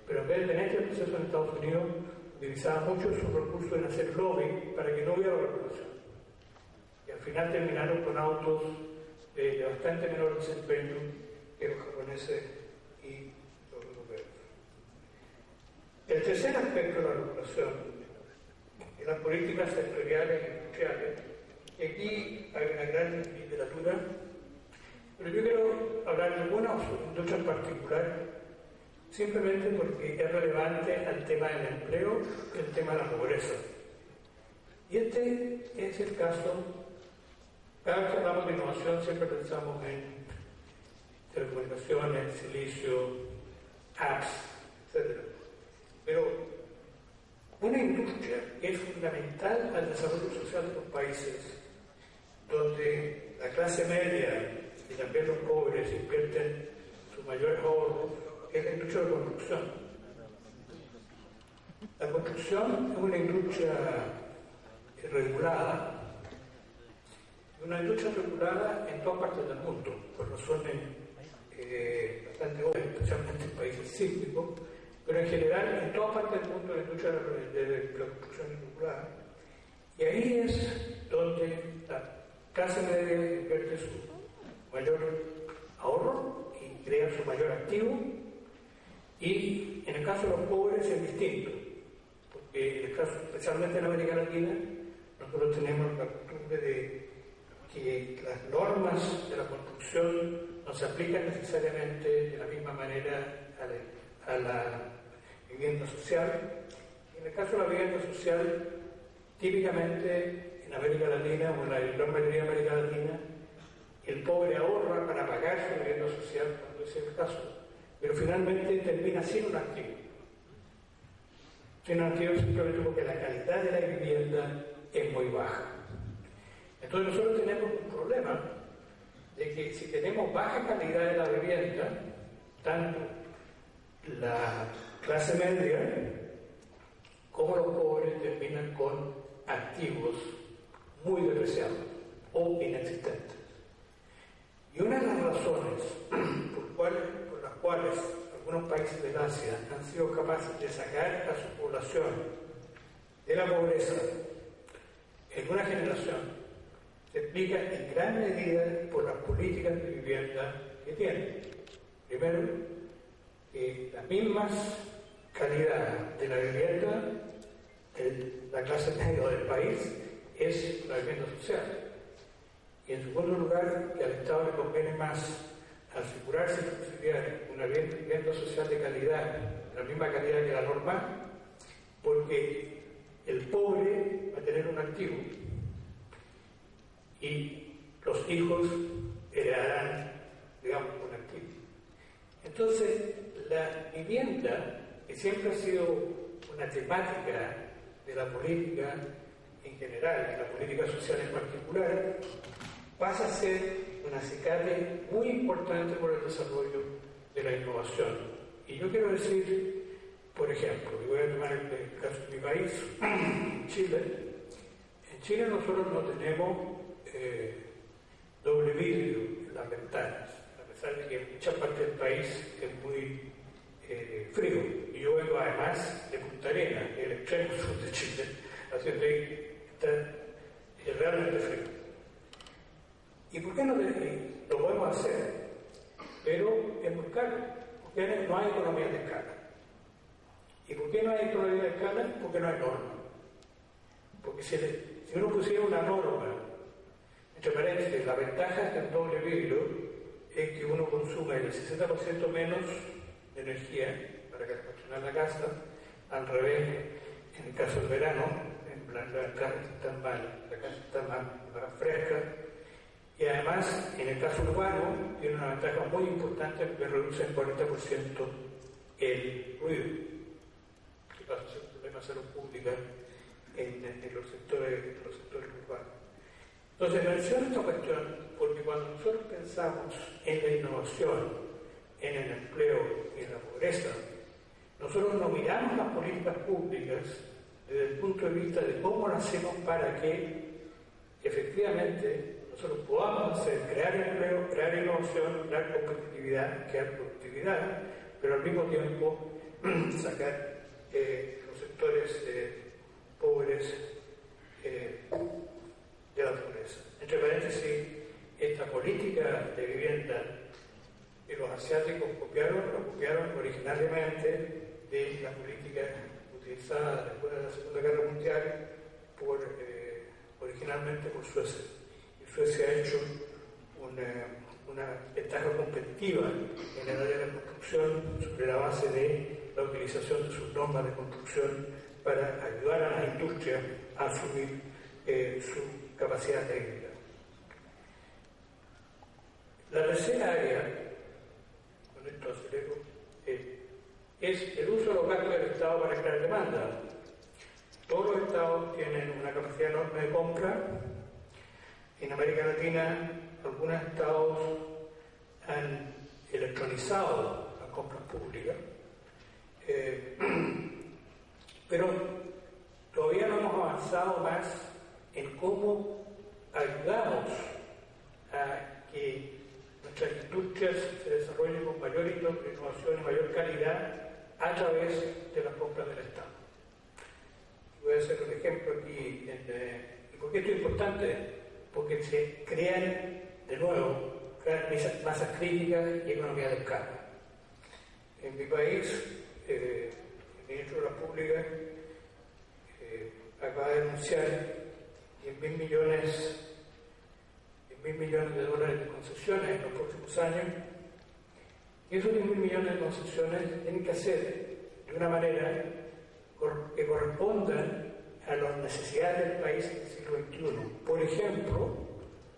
pero en vez de tener este proceso en Estados Unidos, utilizaban mucho sus recursos en hacer lobby para que no hubiera regulación. Y al final terminaron con autos de bastante menor desempeño que los japoneses y los europeos. El tercer aspecto de la regulación es las políticas sectoriales y industriales. Y aquí hay una gran literatura, pero yo quiero hablar de una industria en particular, simplemente porque es relevante al tema del empleo y el tema de la pobreza. Y este es el caso. Cada vez que hablamos de innovación siempre pensamos en telecomunicaciones, silicio, apps, etc. Pero una industria que es fundamental al desarrollo social de los países, donde la clase media y también los pobres invierten sus mayores ahorros, es la industria de la construcción. La construcción es una industria regulada, en todas partes del mundo, por razones bastante obvias, especialmente en países sísmicos, pero en general en todas partes del mundo la industria de la construcción es regulada. Y ahí es donde la clase media invierte su mayor ahorro y crea su mayor activo. Y en el caso de los pobres es distinto, porque en el caso, especialmente en América Latina, nosotros tenemos la costumbre de que las normas de la construcción no se aplican necesariamente de la misma manera a la vivienda social. En el caso de la vivienda social, típicamente en América Latina o en la gran mayoría de América Latina, el pobre ahorra para pagar su vivienda social cuando ese es el caso, pero finalmente termina sin un activo. Sin un activo simplemente porque la calidad de la vivienda es muy baja. Entonces nosotros tenemos un problema de que si tenemos baja calidad de la vivienda, tanto la clase media como los pobres terminan con activos muy depreciados o inexistentes. Y una de las razones por las cuales algunos países del Asia han sido capaces de sacar a su población de la pobreza en una generación se explica en gran medida por las políticas de vivienda que tienen. Primero, las mismas calidad de la vivienda de la clase media del país es la vivienda social. Y en segundo lugar, que al Estado le conviene más asegurarse la posibilidad de una vivienda social de calidad, de la misma calidad que la normal, porque el pobre va a tener un activo y los hijos heredarán, digamos, un activo. Entonces, la vivienda, que siempre ha sido una temática de la política en general, y la política social en particular, pasa a ser un acicate muy importante por el desarrollo de la innovación. Y yo quiero decir, por ejemplo, y voy a tomar el caso de mi país, Chile. En Chile nosotros no tenemos doble vidrio en las ventanas, a pesar de que en mucha parte del país es muy frío. Y yo vengo además de Punta Arenas, el extremo sur de Chile, así que está realmente frío. ¿Y por qué no lo podemos hacer? Pero es muy caro, porque no hay economía de escala. ¿Y por qué no hay economía de escala? Porque no hay norma. Porque si uno pusiera una norma, entre paréntesis, la ventaja del doble vidrio es que uno consume el 60% menos de energía para calefaccionar la casa, al revés, en el caso del verano, la casa está más fresca, y además, en el caso urbano, tiene una ventaja muy importante porque reduce en 40% el ruido, que pasa a ser un problema de salud pública en los sectores urbanos. Entonces menciono esta cuestión porque cuando nosotros pensamos en la innovación, en el empleo y en la pobreza, nosotros no miramos las políticas públicas desde el punto de vista de cómo lo hacemos para que efectivamente nosotros podamos crear empleo, crear innovación, crear competitividad, crear productividad, pero al mismo tiempo sacar los sectores pobres de la pobreza. Entre paréntesis, esta política de vivienda que los asiáticos lo copiaron originalmente de la política utilizada después de la Segunda Guerra Mundial originalmente por Suecia. Y Suecia ha hecho una ventaja competitiva en el área de la construcción sobre la base de la utilización de sus normas de construcción para ayudar a la industria a subir su capacidad técnica. La tercera área, con esto acelero, es el uso de los gastos del Estado para crear demanda. Todos los estados tienen una capacidad enorme de compra. En América Latina, algunos estados han electronizado las compras públicas, pero todavía no hemos avanzado más en cómo ayudamos a que nuestras industrias se desarrollen con mayor innovación y mayor calidad a través de las compras del Estado. Voy a hacer un ejemplo aquí. ¿Y por qué esto es importante? Porque se crean, de nuevo, masas críticas y economía de escala. En mi país, el ministro de la Pública acaba de anunciar 10.000 millones de dólares de concesiones en los próximos años. Y esos 10.000 millones de concesiones tienen que ser de una manera que correspondan a las necesidades del país del siglo XXI. Por ejemplo,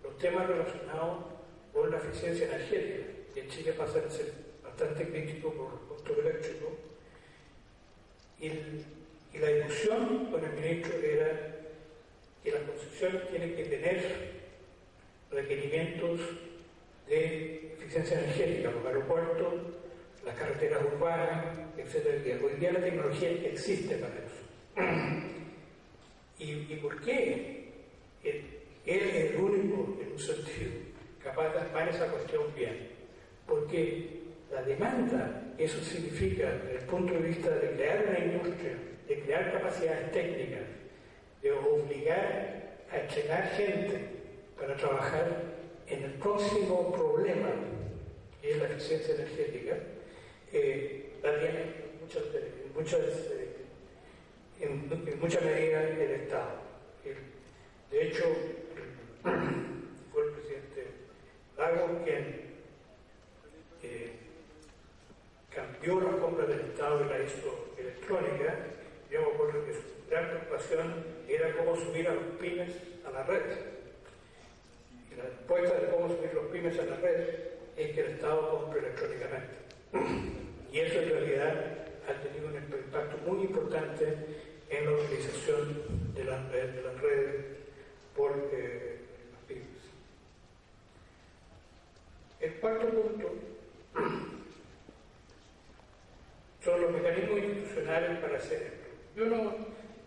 los temas relacionados con la eficiencia energética, que en Chile pasa a ser bastante crítico por los costos eléctricos. Y la discusión con el ministro era que las concesiones tienen que tener requerimientos de eficiencia energética, los aeropuertos, las carreteras urbanas, etc. Hoy día la tecnología existe para eso. ¿Y por qué? Él es el único, en un sentido, capaz de armar esa cuestión bien. Porque la demanda, eso significa, desde el punto de vista de crear una industria, de crear capacidades técnicas, de obligar a entrenar gente para trabajar en el próximo problema, que es la eficiencia energética, la tiene en mucha medida el Estado. De hecho, fue el presidente Lagos quien cambió las compras del Estado y la hizo electrónica. Yo me acuerdo que su gran preocupación era cómo subir a los pymes a la red. Y la respuesta de cómo subir los pymes a la red es que el Estado compre electrónicamente. Y eso en realidad ha tenido un impacto muy importante en la utilización de las redes por las pymes. El cuarto punto son los mecanismos institucionales para hacer esto.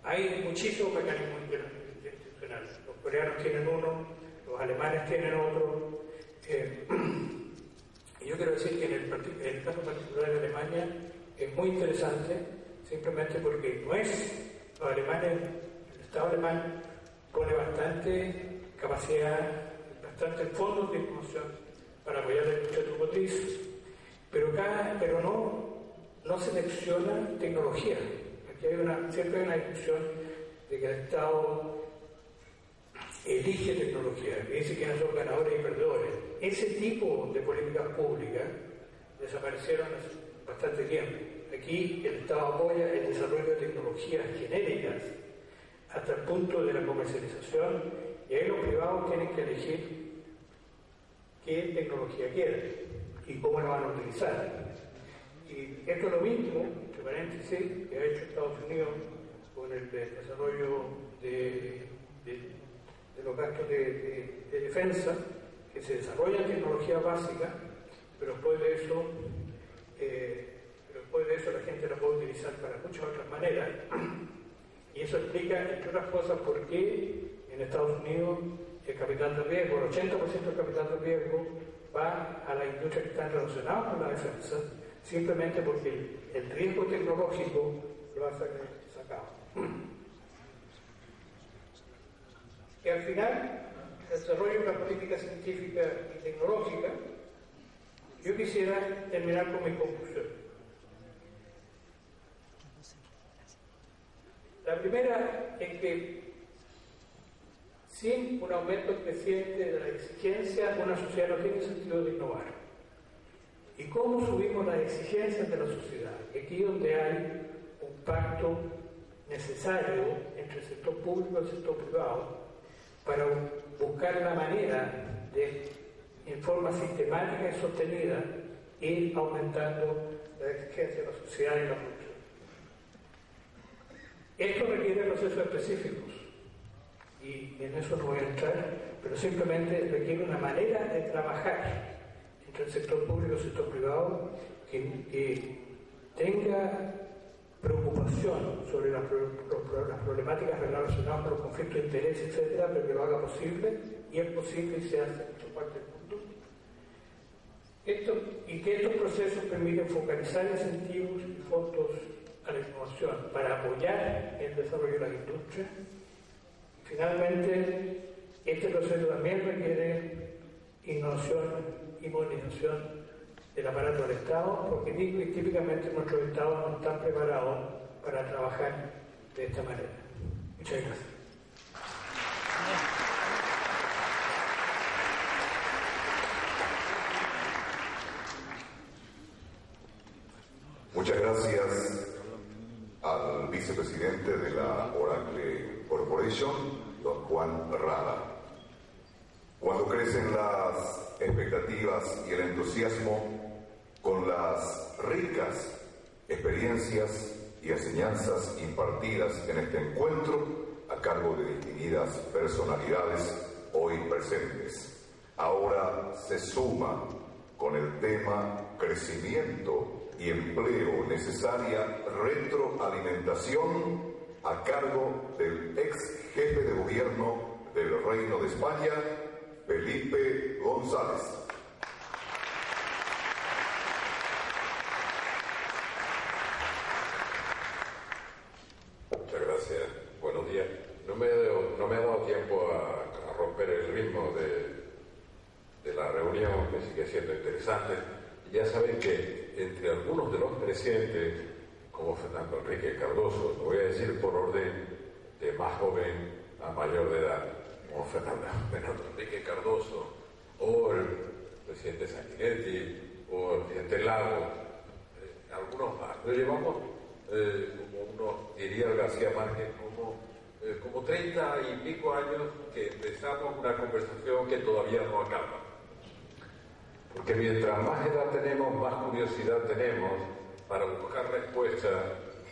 Hay muchísimos mecanismos institucionales. Los coreanos tienen uno, los alemanes tienen otro. Y yo quiero decir que en el caso particular de Alemania es muy interesante, simplemente porque los alemanes, el Estado alemán pone bastante capacidad, bastantes fondos de innovación para apoyar la industria automotriz, pero no selecciona tecnología. Aquí siempre hay una discusión de que el Estado elige tecnología, que dice quiénes son ganadores y perdedores. Ese tipo de políticas públicas desaparecieron hace bastante tiempo. Aquí el Estado apoya el desarrollo de tecnologías genéricas hasta el punto de la comercialización, y ahí los privados tienen que elegir qué tecnología quieren y cómo la van a utilizar. Y esto es lo mismo, entre paréntesis, que ha hecho Estados Unidos con el desarrollo de de los gastos de defensa, que se desarrolla en tecnología básica, pero después de eso la gente la puede utilizar para muchas otras maneras. Y eso explica, entre otras cosas, por qué en Estados Unidos el capital de riesgo, el 80% del capital de riesgo va a la industria que están relacionadas con la defensa, simplemente porque el riesgo tecnológico lo va a sacado. Y al final, el desarrollo de una política científica y tecnológica, yo quisiera terminar con mi conclusión. La primera es que sin un aumento creciente de la exigencia, una sociedad no tiene sentido de innovar. ¿Y cómo subimos las exigencias de la sociedad? Aquí donde hay un pacto necesario entre el sector público y el sector privado para buscar la manera de, en forma sistemática y sostenida, ir aumentando la exigencia de la sociedad y la producción. Esto requiere procesos específicos. Y en eso no voy a entrar, pero simplemente requiere una manera de trabajar entre el sector público y el sector privado que tenga preocupación sobre las problemáticas relacionadas con los conflictos de interés, etcétera, pero que lo haga posible, y es posible y se hace en muchas partes del mundo. Y que estos procesos permiten focalizar incentivos y fondos a la innovación para apoyar el desarrollo de la industria. Finalmente, este proceso también requiere innovación y modernización del aparato del Estado, porque típicamente nuestros Estados no están preparados para trabajar de esta manera. Muchas gracias. Muchas gracias al vicepresidente de la Oracle Corporation, don Juan Rada. Cuando crecen las expectativas y el entusiasmo con las ricas experiencias y enseñanzas impartidas en este encuentro a cargo de distinguidas personalidades hoy presentes, ahora se suma con el tema crecimiento y empleo, necesaria retroalimentación a cargo del ex jefe de gobierno del Reino de España, Felipe González. Muchas gracias. Buenos días. No me ha dado tiempo a romper el ritmo de la reunión, que sigue siendo interesante. Ya saben que entre algunos de los presentes, como Fernando Enrique Cardoso, lo voy a decir por orden de más joven a mayor de edad, como Fernando Enrique Cardoso, o el presidente Sanguinetti, o el presidente Lago, algunos más. Pero llevamos, como uno diría García Márquez, como 30 y pico años que empezamos una conversación que todavía no acaba. Porque mientras más edad tenemos, más curiosidad tenemos para buscar respuestas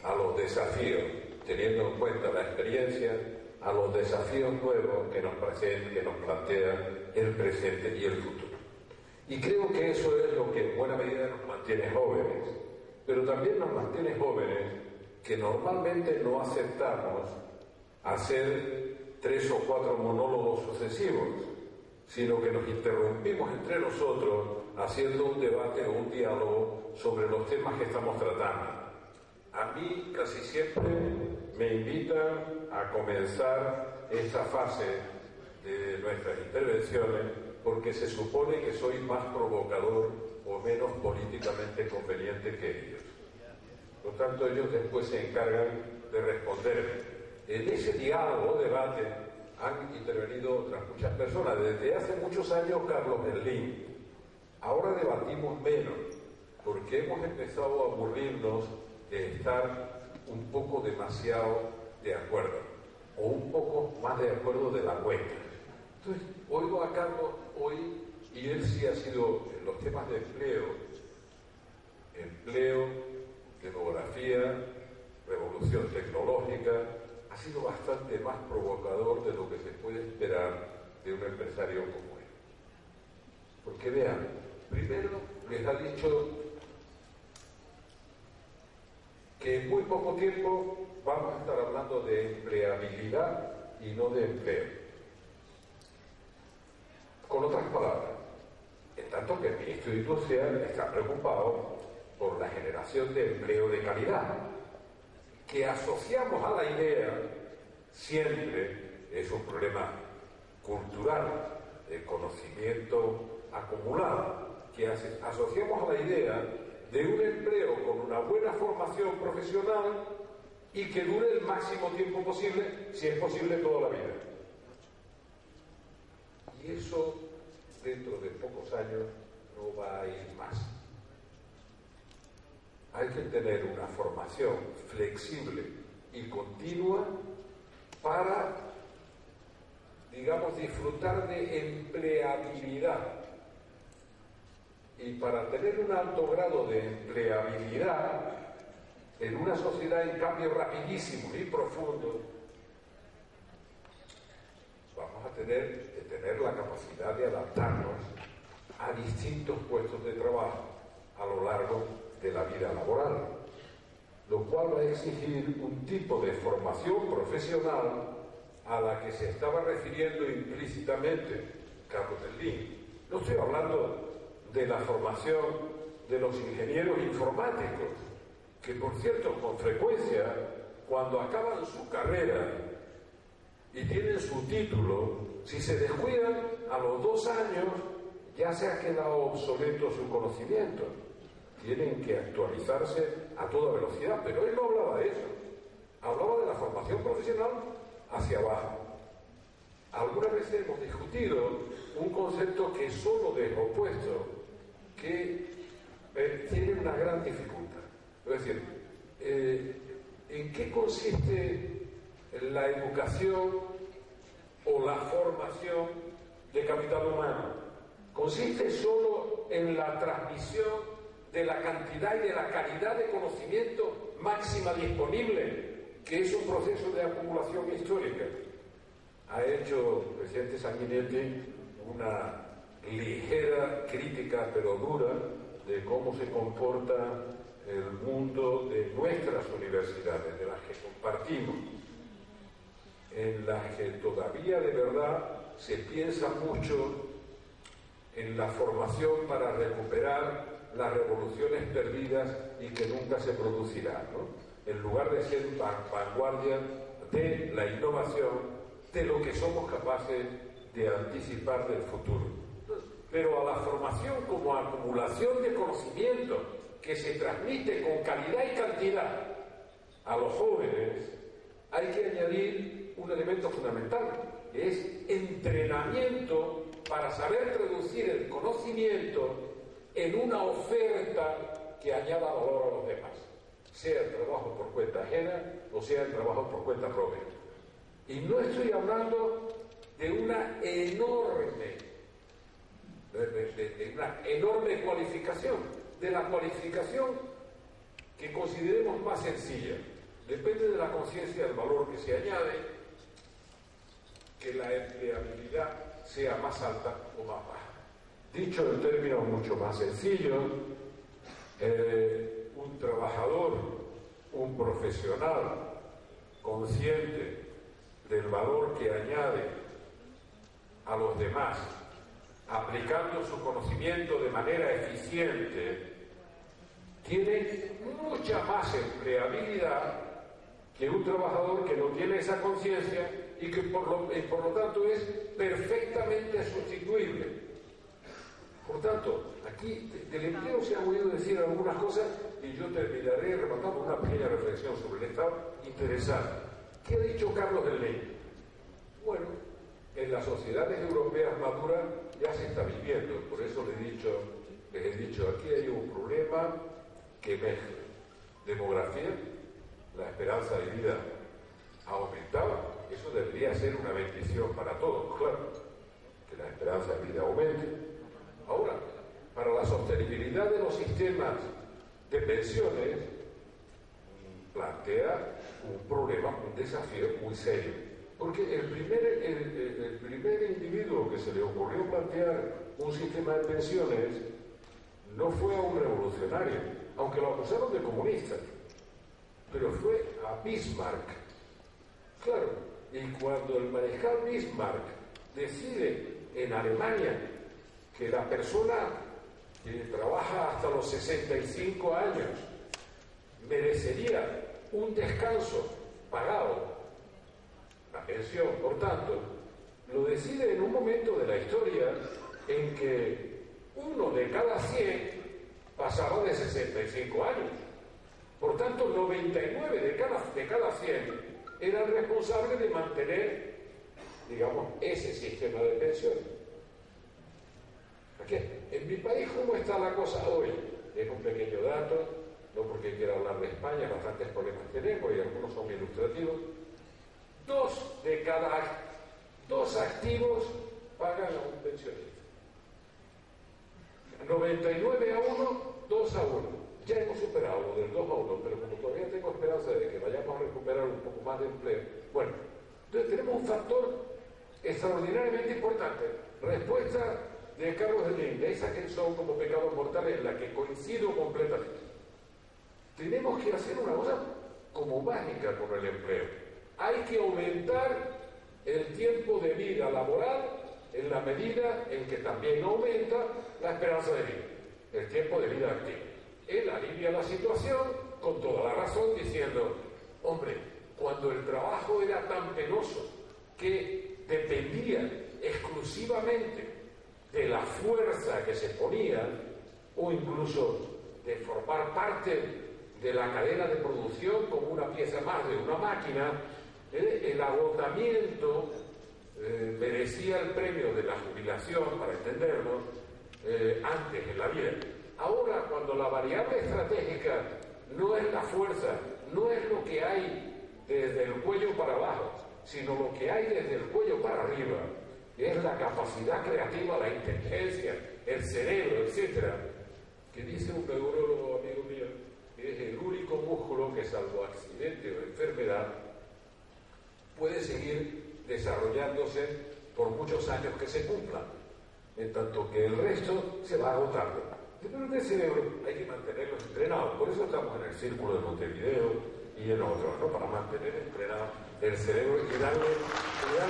a los desafíos, teniendo en cuenta la experiencia, a los desafíos nuevos que nos plantea el presente y el futuro. Y creo que eso es lo que en buena medida nos mantiene jóvenes, pero también nos mantiene jóvenes que normalmente no aceptamos hacer 3 o 4 monólogos sucesivos, sino que nos interrumpimos entre nosotros haciendo un debate o un diálogo sobre los temas que estamos tratando. A mí casi siempre me invitan a comenzar esta fase de nuestras intervenciones porque se supone que soy más provocador o menos políticamente conveniente que ellos. Por tanto, ellos después se encargan de responder. En ese diálogo o debate han intervenido otras muchas personas. Desde hace muchos años, Carlos Berlín. Ahora debatimos menos, porque hemos empezado a aburrirnos de estar un poco demasiado de acuerdo, o un poco más de acuerdo de la cuenta. Entonces, oigo a Carlos hoy, y él sí ha sido en los temas de empleo, demografía, revolución tecnológica, ha sido bastante más provocador de lo que se puede esperar de un empresario como él. Porque vean, primero les ha dicho que en muy poco tiempo vamos a estar hablando de empleabilidad y no de empleo. Con otras palabras, en tanto que el ministro de Industria está preocupado por la generación de empleo de calidad, que asociamos a la idea, siempre es un problema cultural, de conocimiento acumulado, que asociamos a la idea de un empleo con una buena formación profesional y que dure el máximo tiempo posible, si es posible toda la vida. Y eso, dentro de pocos años, no va a ir más. Hay que tener una formación flexible y continua para, digamos, disfrutar de empleabilidad. Y para tener un alto grado de empleabilidad en una sociedad en cambio rapidísimo y profundo, vamos a tener que tener la capacidad de adaptarnos a distintos puestos de trabajo a lo largo de la vida laboral, lo cual va a exigir un tipo de formación profesional a la que se estaba refiriendo implícitamente Carlos Slim. No estoy hablando de la formación de los ingenieros informáticos, que por cierto, con frecuencia, cuando acaban su carrera y tienen su título, si se descuidan, a los 2 años ya se ha quedado obsoleto su conocimiento. Tienen que actualizarse a toda velocidad, pero él no hablaba de eso. Hablaba de la formación profesional hacia abajo. Algunas veces hemos discutido un concepto que solo dejo puesto, que tiene una gran dificultad. Es decir, ¿en qué consiste la educación o la formación de capital humano? ¿Consiste solo en la transmisión de la cantidad y de la calidad de conocimiento máxima disponible, que es un proceso de acumulación histórica? Ha hecho el presidente Sanguinetti una ligera crítica, pero dura, de cómo se comporta el mundo de nuestras universidades, de las que compartimos, en las que todavía de verdad se piensa mucho en la formación para recuperar las revoluciones perdidas y que nunca se producirán, ¿no? En lugar de ser vanguardia de la innovación, de lo que somos capaces de anticipar del futuro. Pero a la formación como acumulación de conocimiento que se transmite con calidad y cantidad a los jóvenes, hay que añadir un elemento fundamental, que es entrenamiento para saber traducir el conocimiento en una oferta que añada valor a los demás, sea el trabajo por cuenta ajena o sea el trabajo por cuenta propia. Y no estoy hablando de una enorme cualificación, de la cualificación que consideremos más sencilla. Depende de la conciencia del valor que se añade, que la empleabilidad sea más alta o más baja. Dicho en términos mucho más sencillos, un trabajador, un profesional consciente del valor que añade a los demás, aplicando su conocimiento de manera eficiente, tiene mucha más empleabilidad que un trabajador que no tiene esa conciencia y que por lo tanto es perfectamente sustituible. Por tanto, aquí del empleo se han oído decir algunas cosas y yo terminaré rematando una pequeña reflexión sobre el Estado interesante. ¿Qué ha dicho Carlos Slim? Bueno, en las sociedades europeas maduras ya se está viviendo, por eso les he dicho, aquí hay un problema que mezcla demografía, la esperanza de vida ha aumentado, eso debería ser una bendición para todos, claro, que la esperanza de vida aumente. Ahora, para la sostenibilidad de los sistemas de pensiones, plantea un problema, un desafío muy serio. Porque el primer individuo que se le ocurrió plantear un sistema de pensiones no fue a un revolucionario, aunque lo acusaron de comunista, pero fue a Bismarck. Claro, y cuando el mariscal Bismarck decide en Alemania que la persona que trabaja hasta los 65 años merecería un descanso pagado, la pensión, por tanto, lo decide en un momento de la historia en que 1 de cada 100 pasaba de 65 años. Por tanto, 99 de cada 100 eran responsables de mantener, digamos, ese sistema de pensiones. En mi país, ¿cómo está la cosa hoy? Es un pequeño dato, no porque quiera hablar de España, bastantes problemas tenemos y algunos son ilustrativos. 2 activos pagan a un pensionista. 99 a 1, 2 a 1. Ya hemos superado lo del 2 a 1, pero como todavía tengo esperanza de que vayamos a recuperar un poco más de empleo, bueno, entonces tenemos un factor extraordinariamente importante. Respuesta de Carlos de Linde, esa que son como pecados mortales, en la que coincido completamente. Tenemos que hacer una cosa como mágica con el empleo. Hay que aumentar el tiempo de vida laboral en la medida en que también aumenta la esperanza de vida, el tiempo de vida activo. Él alivia la situación con toda la razón diciendo, hombre, cuando el trabajo era tan penoso que dependía exclusivamente de la fuerza que se ponía o incluso de formar parte de la cadena de producción como una pieza más de una máquina, el agotamiento merecía el premio de la jubilación, para entendernos, antes en la vida. Ahora, cuando la variable estratégica no es la fuerza, no es lo que hay desde el cuello para abajo, sino lo que hay desde el cuello para arriba, es la capacidad creativa, la inteligencia, el cerebro, etc., que dice un neurólogo amigo mío, que es el único músculo que, salvo accidente o enfermedad, puede seguir desarrollándose por muchos años que se cumplan, en tanto que el resto se va agotando. Pero el cerebro hay que mantenerlos entrenados, por eso estamos en el círculo de Montevideo y en otros, ¿no? Para mantener entrenado el cerebro y darle actividad y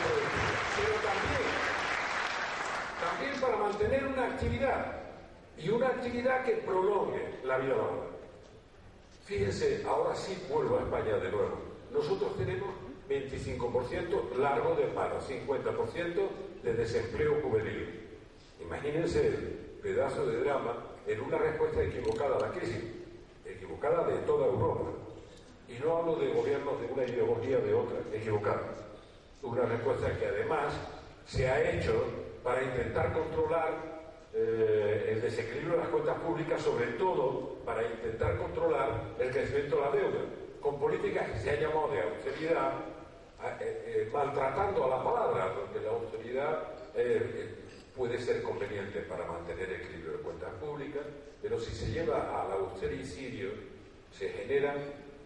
productividad. Pero también para mantener una actividad, y una actividad que prolongue la vida laboral. Fíjense, ahora sí vuelvo a España de nuevo. Nosotros tenemos 25% largo de paro, 50% de desempleo juvenil. Imagínense el pedazo de drama en una respuesta equivocada a la crisis, equivocada de toda Europa. Y no hablo de gobiernos de una ideología de otra, equivocada. Una respuesta que además se ha hecho para intentar controlar el desequilibrio de las cuentas públicas, sobre todo para intentar controlar el crecimiento de la deuda, con políticas que se han llamado de austeridad, maltratando a la palabra, porque la austeridad puede ser conveniente para mantener el equilibrio de cuentas públicas, pero si se lleva al austericidio, se genera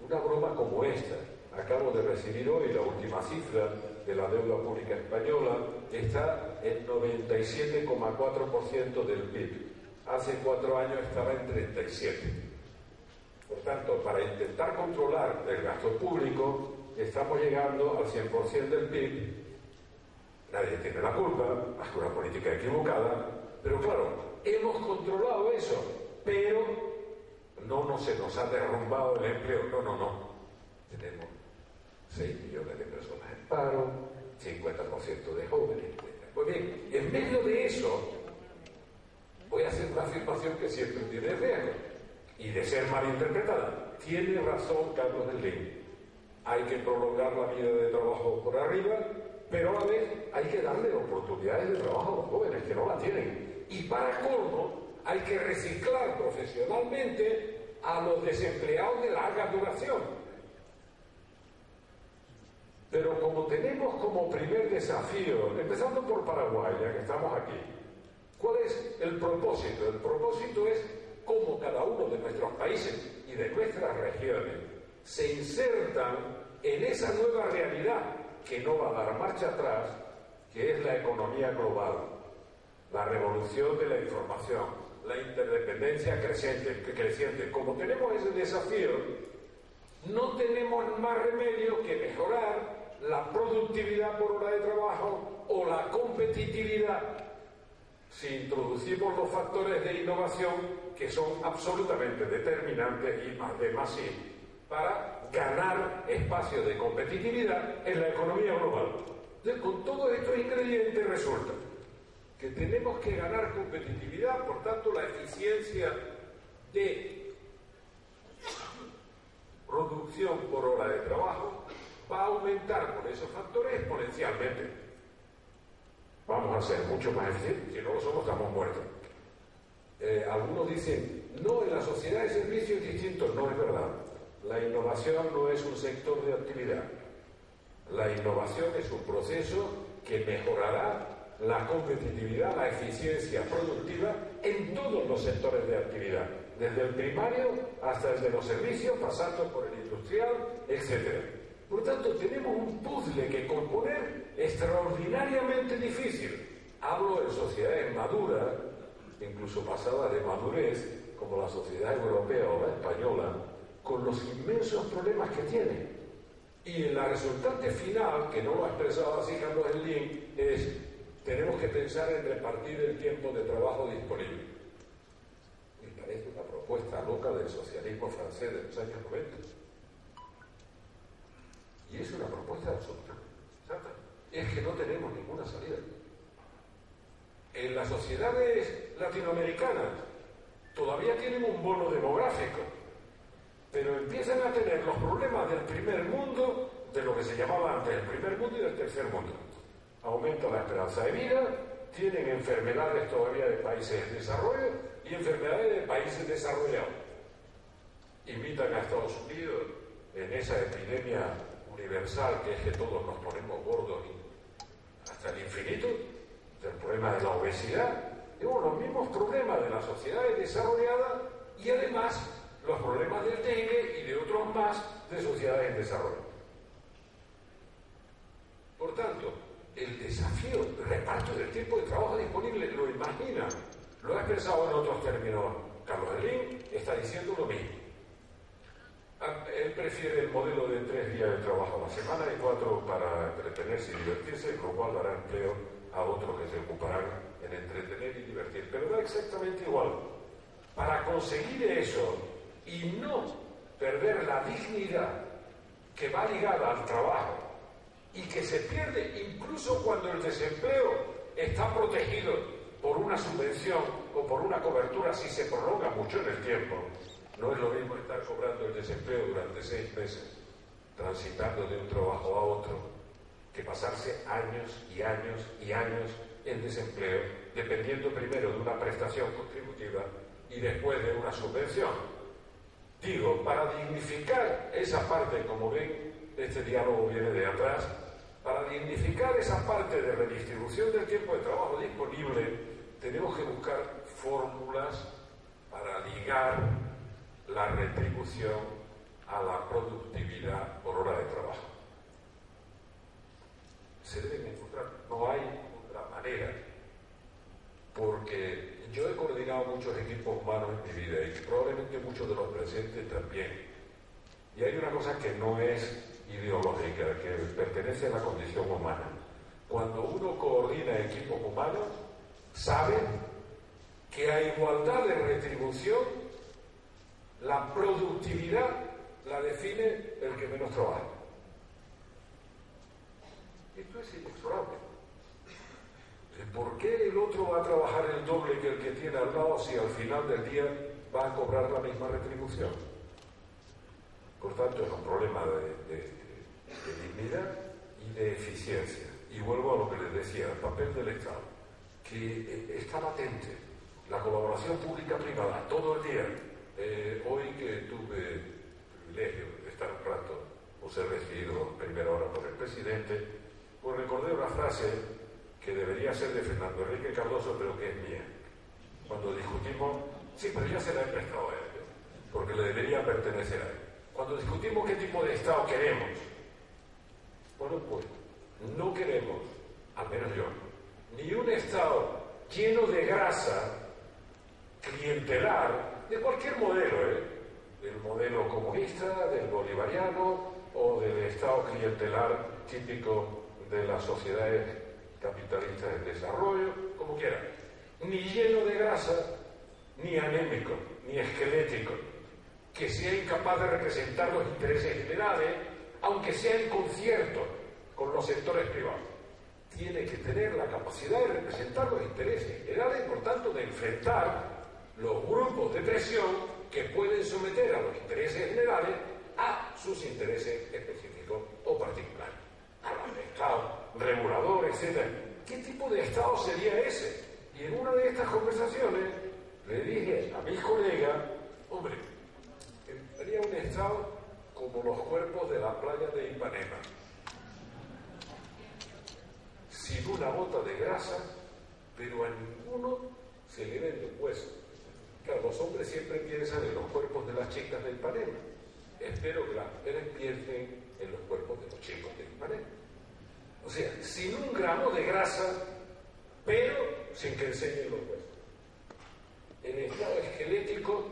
una broma como esta. Acabo de recibir hoy la última cifra de la deuda pública española, está en 97,4% del PIB. Hace 4 años estaba en 37%. Por tanto, para intentar controlar el gasto público, estamos llegando al 100% del PIB. Nadie tiene la culpa, más que una política equivocada, pero claro, hemos controlado eso, pero no se nos ha derrumbado el empleo, no. Tenemos 6 millones de personas en paro, 50% de jóvenes. Pues bien, en medio de eso, voy a hacer una afirmación que siempre tiene riesgo y de ser malinterpretada. Tiene razón Carlos del Linde. Hay que prolongar la vida de trabajo por arriba, pero a la vez hay que darle oportunidades de trabajo a los jóvenes que no la tienen. Y para colmo, hay que reciclar profesionalmente a los desempleados de larga duración. Pero como tenemos como primer desafío, empezando por Paraguay, ya que estamos aquí, ¿cuál es el propósito? El propósito es cómo cada uno de nuestros países y de nuestras regiones se insertan en esa nueva realidad que no va a dar marcha atrás, que es la economía global, la revolución de la información, la interdependencia creciente. Como tenemos ese desafío, no tenemos más remedio que mejorar la productividad por hora de trabajo o la competitividad si introducimos los factores de innovación que son absolutamente determinantes y además sí, para ganar espacios de competitividad en la economía global. Entonces, con todos estos ingredientes resulta que tenemos que ganar competitividad, por tanto la eficiencia de producción por hora de trabajo va a aumentar por esos factores exponencialmente. Vamos a ser mucho más eficientes, si no lo somos estamos muertos. Algunos dicen, no, en la sociedad de servicios es distinto. No es verdad. La innovación no es un sector de actividad. La innovación es un proceso que mejorará la competitividad, la eficiencia productiva en todos los sectores de actividad, desde el primario hasta el de los servicios, pasando por el industrial, etc. Por tanto, tenemos un puzzle que componer extraordinariamente difícil. Hablo en sociedades maduras, incluso pasadas de madurez, como la sociedad europea o la española, con los inmensos problemas que tiene. Y la resultante final, que no lo ha expresado así Carlos Slim, es: tenemos que pensar en repartir el tiempo de trabajo disponible. Me parece una propuesta loca del socialismo francés de los años 90. Y es una propuesta absoluta. Es que no tenemos ninguna salida. En las sociedades latinoamericanas todavía tienen un bono demográfico, pero empiezan a tener los problemas del primer mundo, de lo que se llamaba antes el primer mundo y del tercer mundo. Aumenta la esperanza de vida, tienen enfermedades todavía de países en desarrollo y enfermedades de países desarrollados. Invitan a Estados Unidos en esa epidemia universal que es que todos nos ponemos gordos hasta el infinito, del problema de la obesidad, tenemos los mismos problemas de las sociedades desarrolladas y además los problemas del dengue y de otros más de sociedades en desarrollo. Por tanto, el desafío del reparto del tiempo de trabajo disponible lo imagina, lo ha expresado en otros términos Carlos Slim, está diciendo lo mismo. Él prefiere el modelo de 3 días de trabajo a la semana y 4 para entretenerse y divertirse, lo cual dará empleo a otros que se ocuparán en entretener y divertir. Pero da exactamente igual. Para conseguir eso y no perder la dignidad que va ligada al trabajo y que se pierde incluso cuando el desempleo está protegido por una subvención o por una cobertura si se prolonga mucho en el tiempo. No es lo mismo estar cobrando el desempleo durante 6 meses, transitando de un trabajo a otro, que pasarse años y años y años en desempleo, dependiendo primero de una prestación contributiva y después de una subvención. Digo, para dignificar esa parte, como ven, este diálogo viene de atrás, para dignificar esa parte de redistribución del tiempo de trabajo disponible, tenemos que buscar fórmulas para ligar la retribución a la productividad por hora de trabajo. Se deben encontrar, no hay otra manera, porque yo he coordinado muchos equipos humanos en mi vida y probablemente muchos de los presentes también. Y hay una cosa que no es ideológica, que pertenece a la condición humana. Cuando uno coordina equipos humanos, sabe que a igualdad de retribución, la productividad la define el que menos trabaja. Esto es inexorable. ¿Por qué el otro va a trabajar el doble que el que tiene al lado si al final del día va a cobrar la misma retribución? Por tanto, es un problema de dignidad y de eficiencia. Y vuelvo a lo que les decía, el papel del Estado, que está latente. La colaboración pública-privada, todo el día. Hoy que tuve el privilegio de estar un rato, o ser recibido en primera hora por el presidente, pues recordé una frase que debería ser de Fernando Enrique Cardoso, pero que es mía. Cuando discutimos, sí, pero ya se la he prestado a él, porque le debería pertenecer a él. Cuando discutimos qué tipo de Estado queremos, bueno, pues no queremos, al menos yo, ni un Estado lleno de grasa, clientelar, de cualquier modelo, del modelo comunista, del bolivariano o del Estado clientelar típico de las sociedades capitalistas en desarrollo, como quieran, ni lleno de grasa, ni anémico, ni esquelético, que sea incapaz de representar los intereses generales, aunque sea en concierto con los sectores privados. Tiene que tener la capacidad de representar los intereses generales, por tanto, de enfrentar los grupos de presión que pueden someter a los intereses generales a sus intereses específicos o particulares. Hablan de Estado, regulador, etc. ¿Qué tipo de Estado sería ese? Y en una de estas conversaciones le dije a mis colegas, hombre, sería un Estado como los cuerpos de la playa de Ipanema, sin una gota de grasa, pero a ninguno se le ven los huesos. Claro, los hombres siempre piensan en los cuerpos de las chicas de Ipanema. Espero que las mujeres piensen en los cuerpos de los chicos de Ipanema. O sea, sin un gramo de grasa, pero sin que enseñen los huesos. El Estado esquelético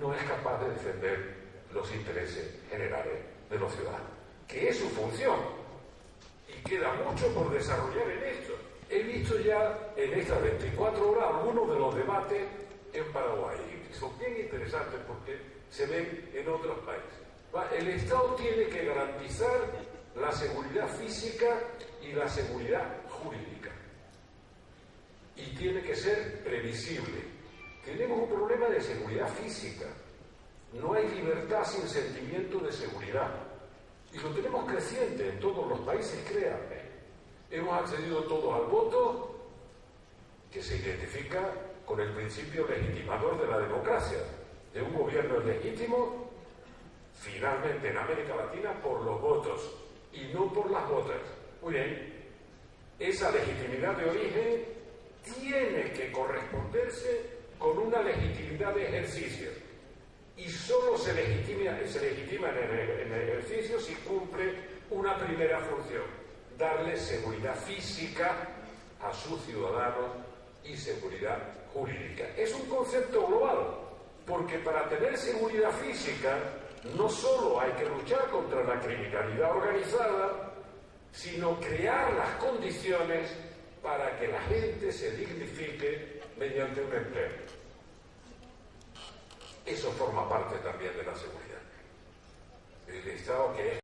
no es capaz de defender los intereses generales de los ciudadanos, que es su función. Y queda mucho por desarrollar en esto. He visto ya en estas 24 horas algunos de los debates en Paraguay, y son bien interesantes porque se ven en otros países. El Estado tiene que garantizar la seguridad física y la seguridad jurídica. Y tiene que ser previsible. Tenemos un problema de seguridad física. No hay libertad sin sentimiento de seguridad. Y lo tenemos creciente en todos los países, créanme. Hemos accedido todos al voto, que se identifica con el principio legitimador de la democracia, de un gobierno legítimo, finalmente en América Latina, por los votos y no por las votas. Muy bien, esa legitimidad de origen tiene que corresponderse con una legitimidad de ejercicio. Y solo se legitima en el ejercicio si cumple una primera función: darle seguridad física a sus ciudadanos y seguridad jurídica. Es un concepto global, porque para tener seguridad física no solo hay que luchar contra la criminalidad organizada, sino crear las condiciones para que la gente se dignifique mediante un empleo. Eso forma parte también de la seguridad. El Estado que es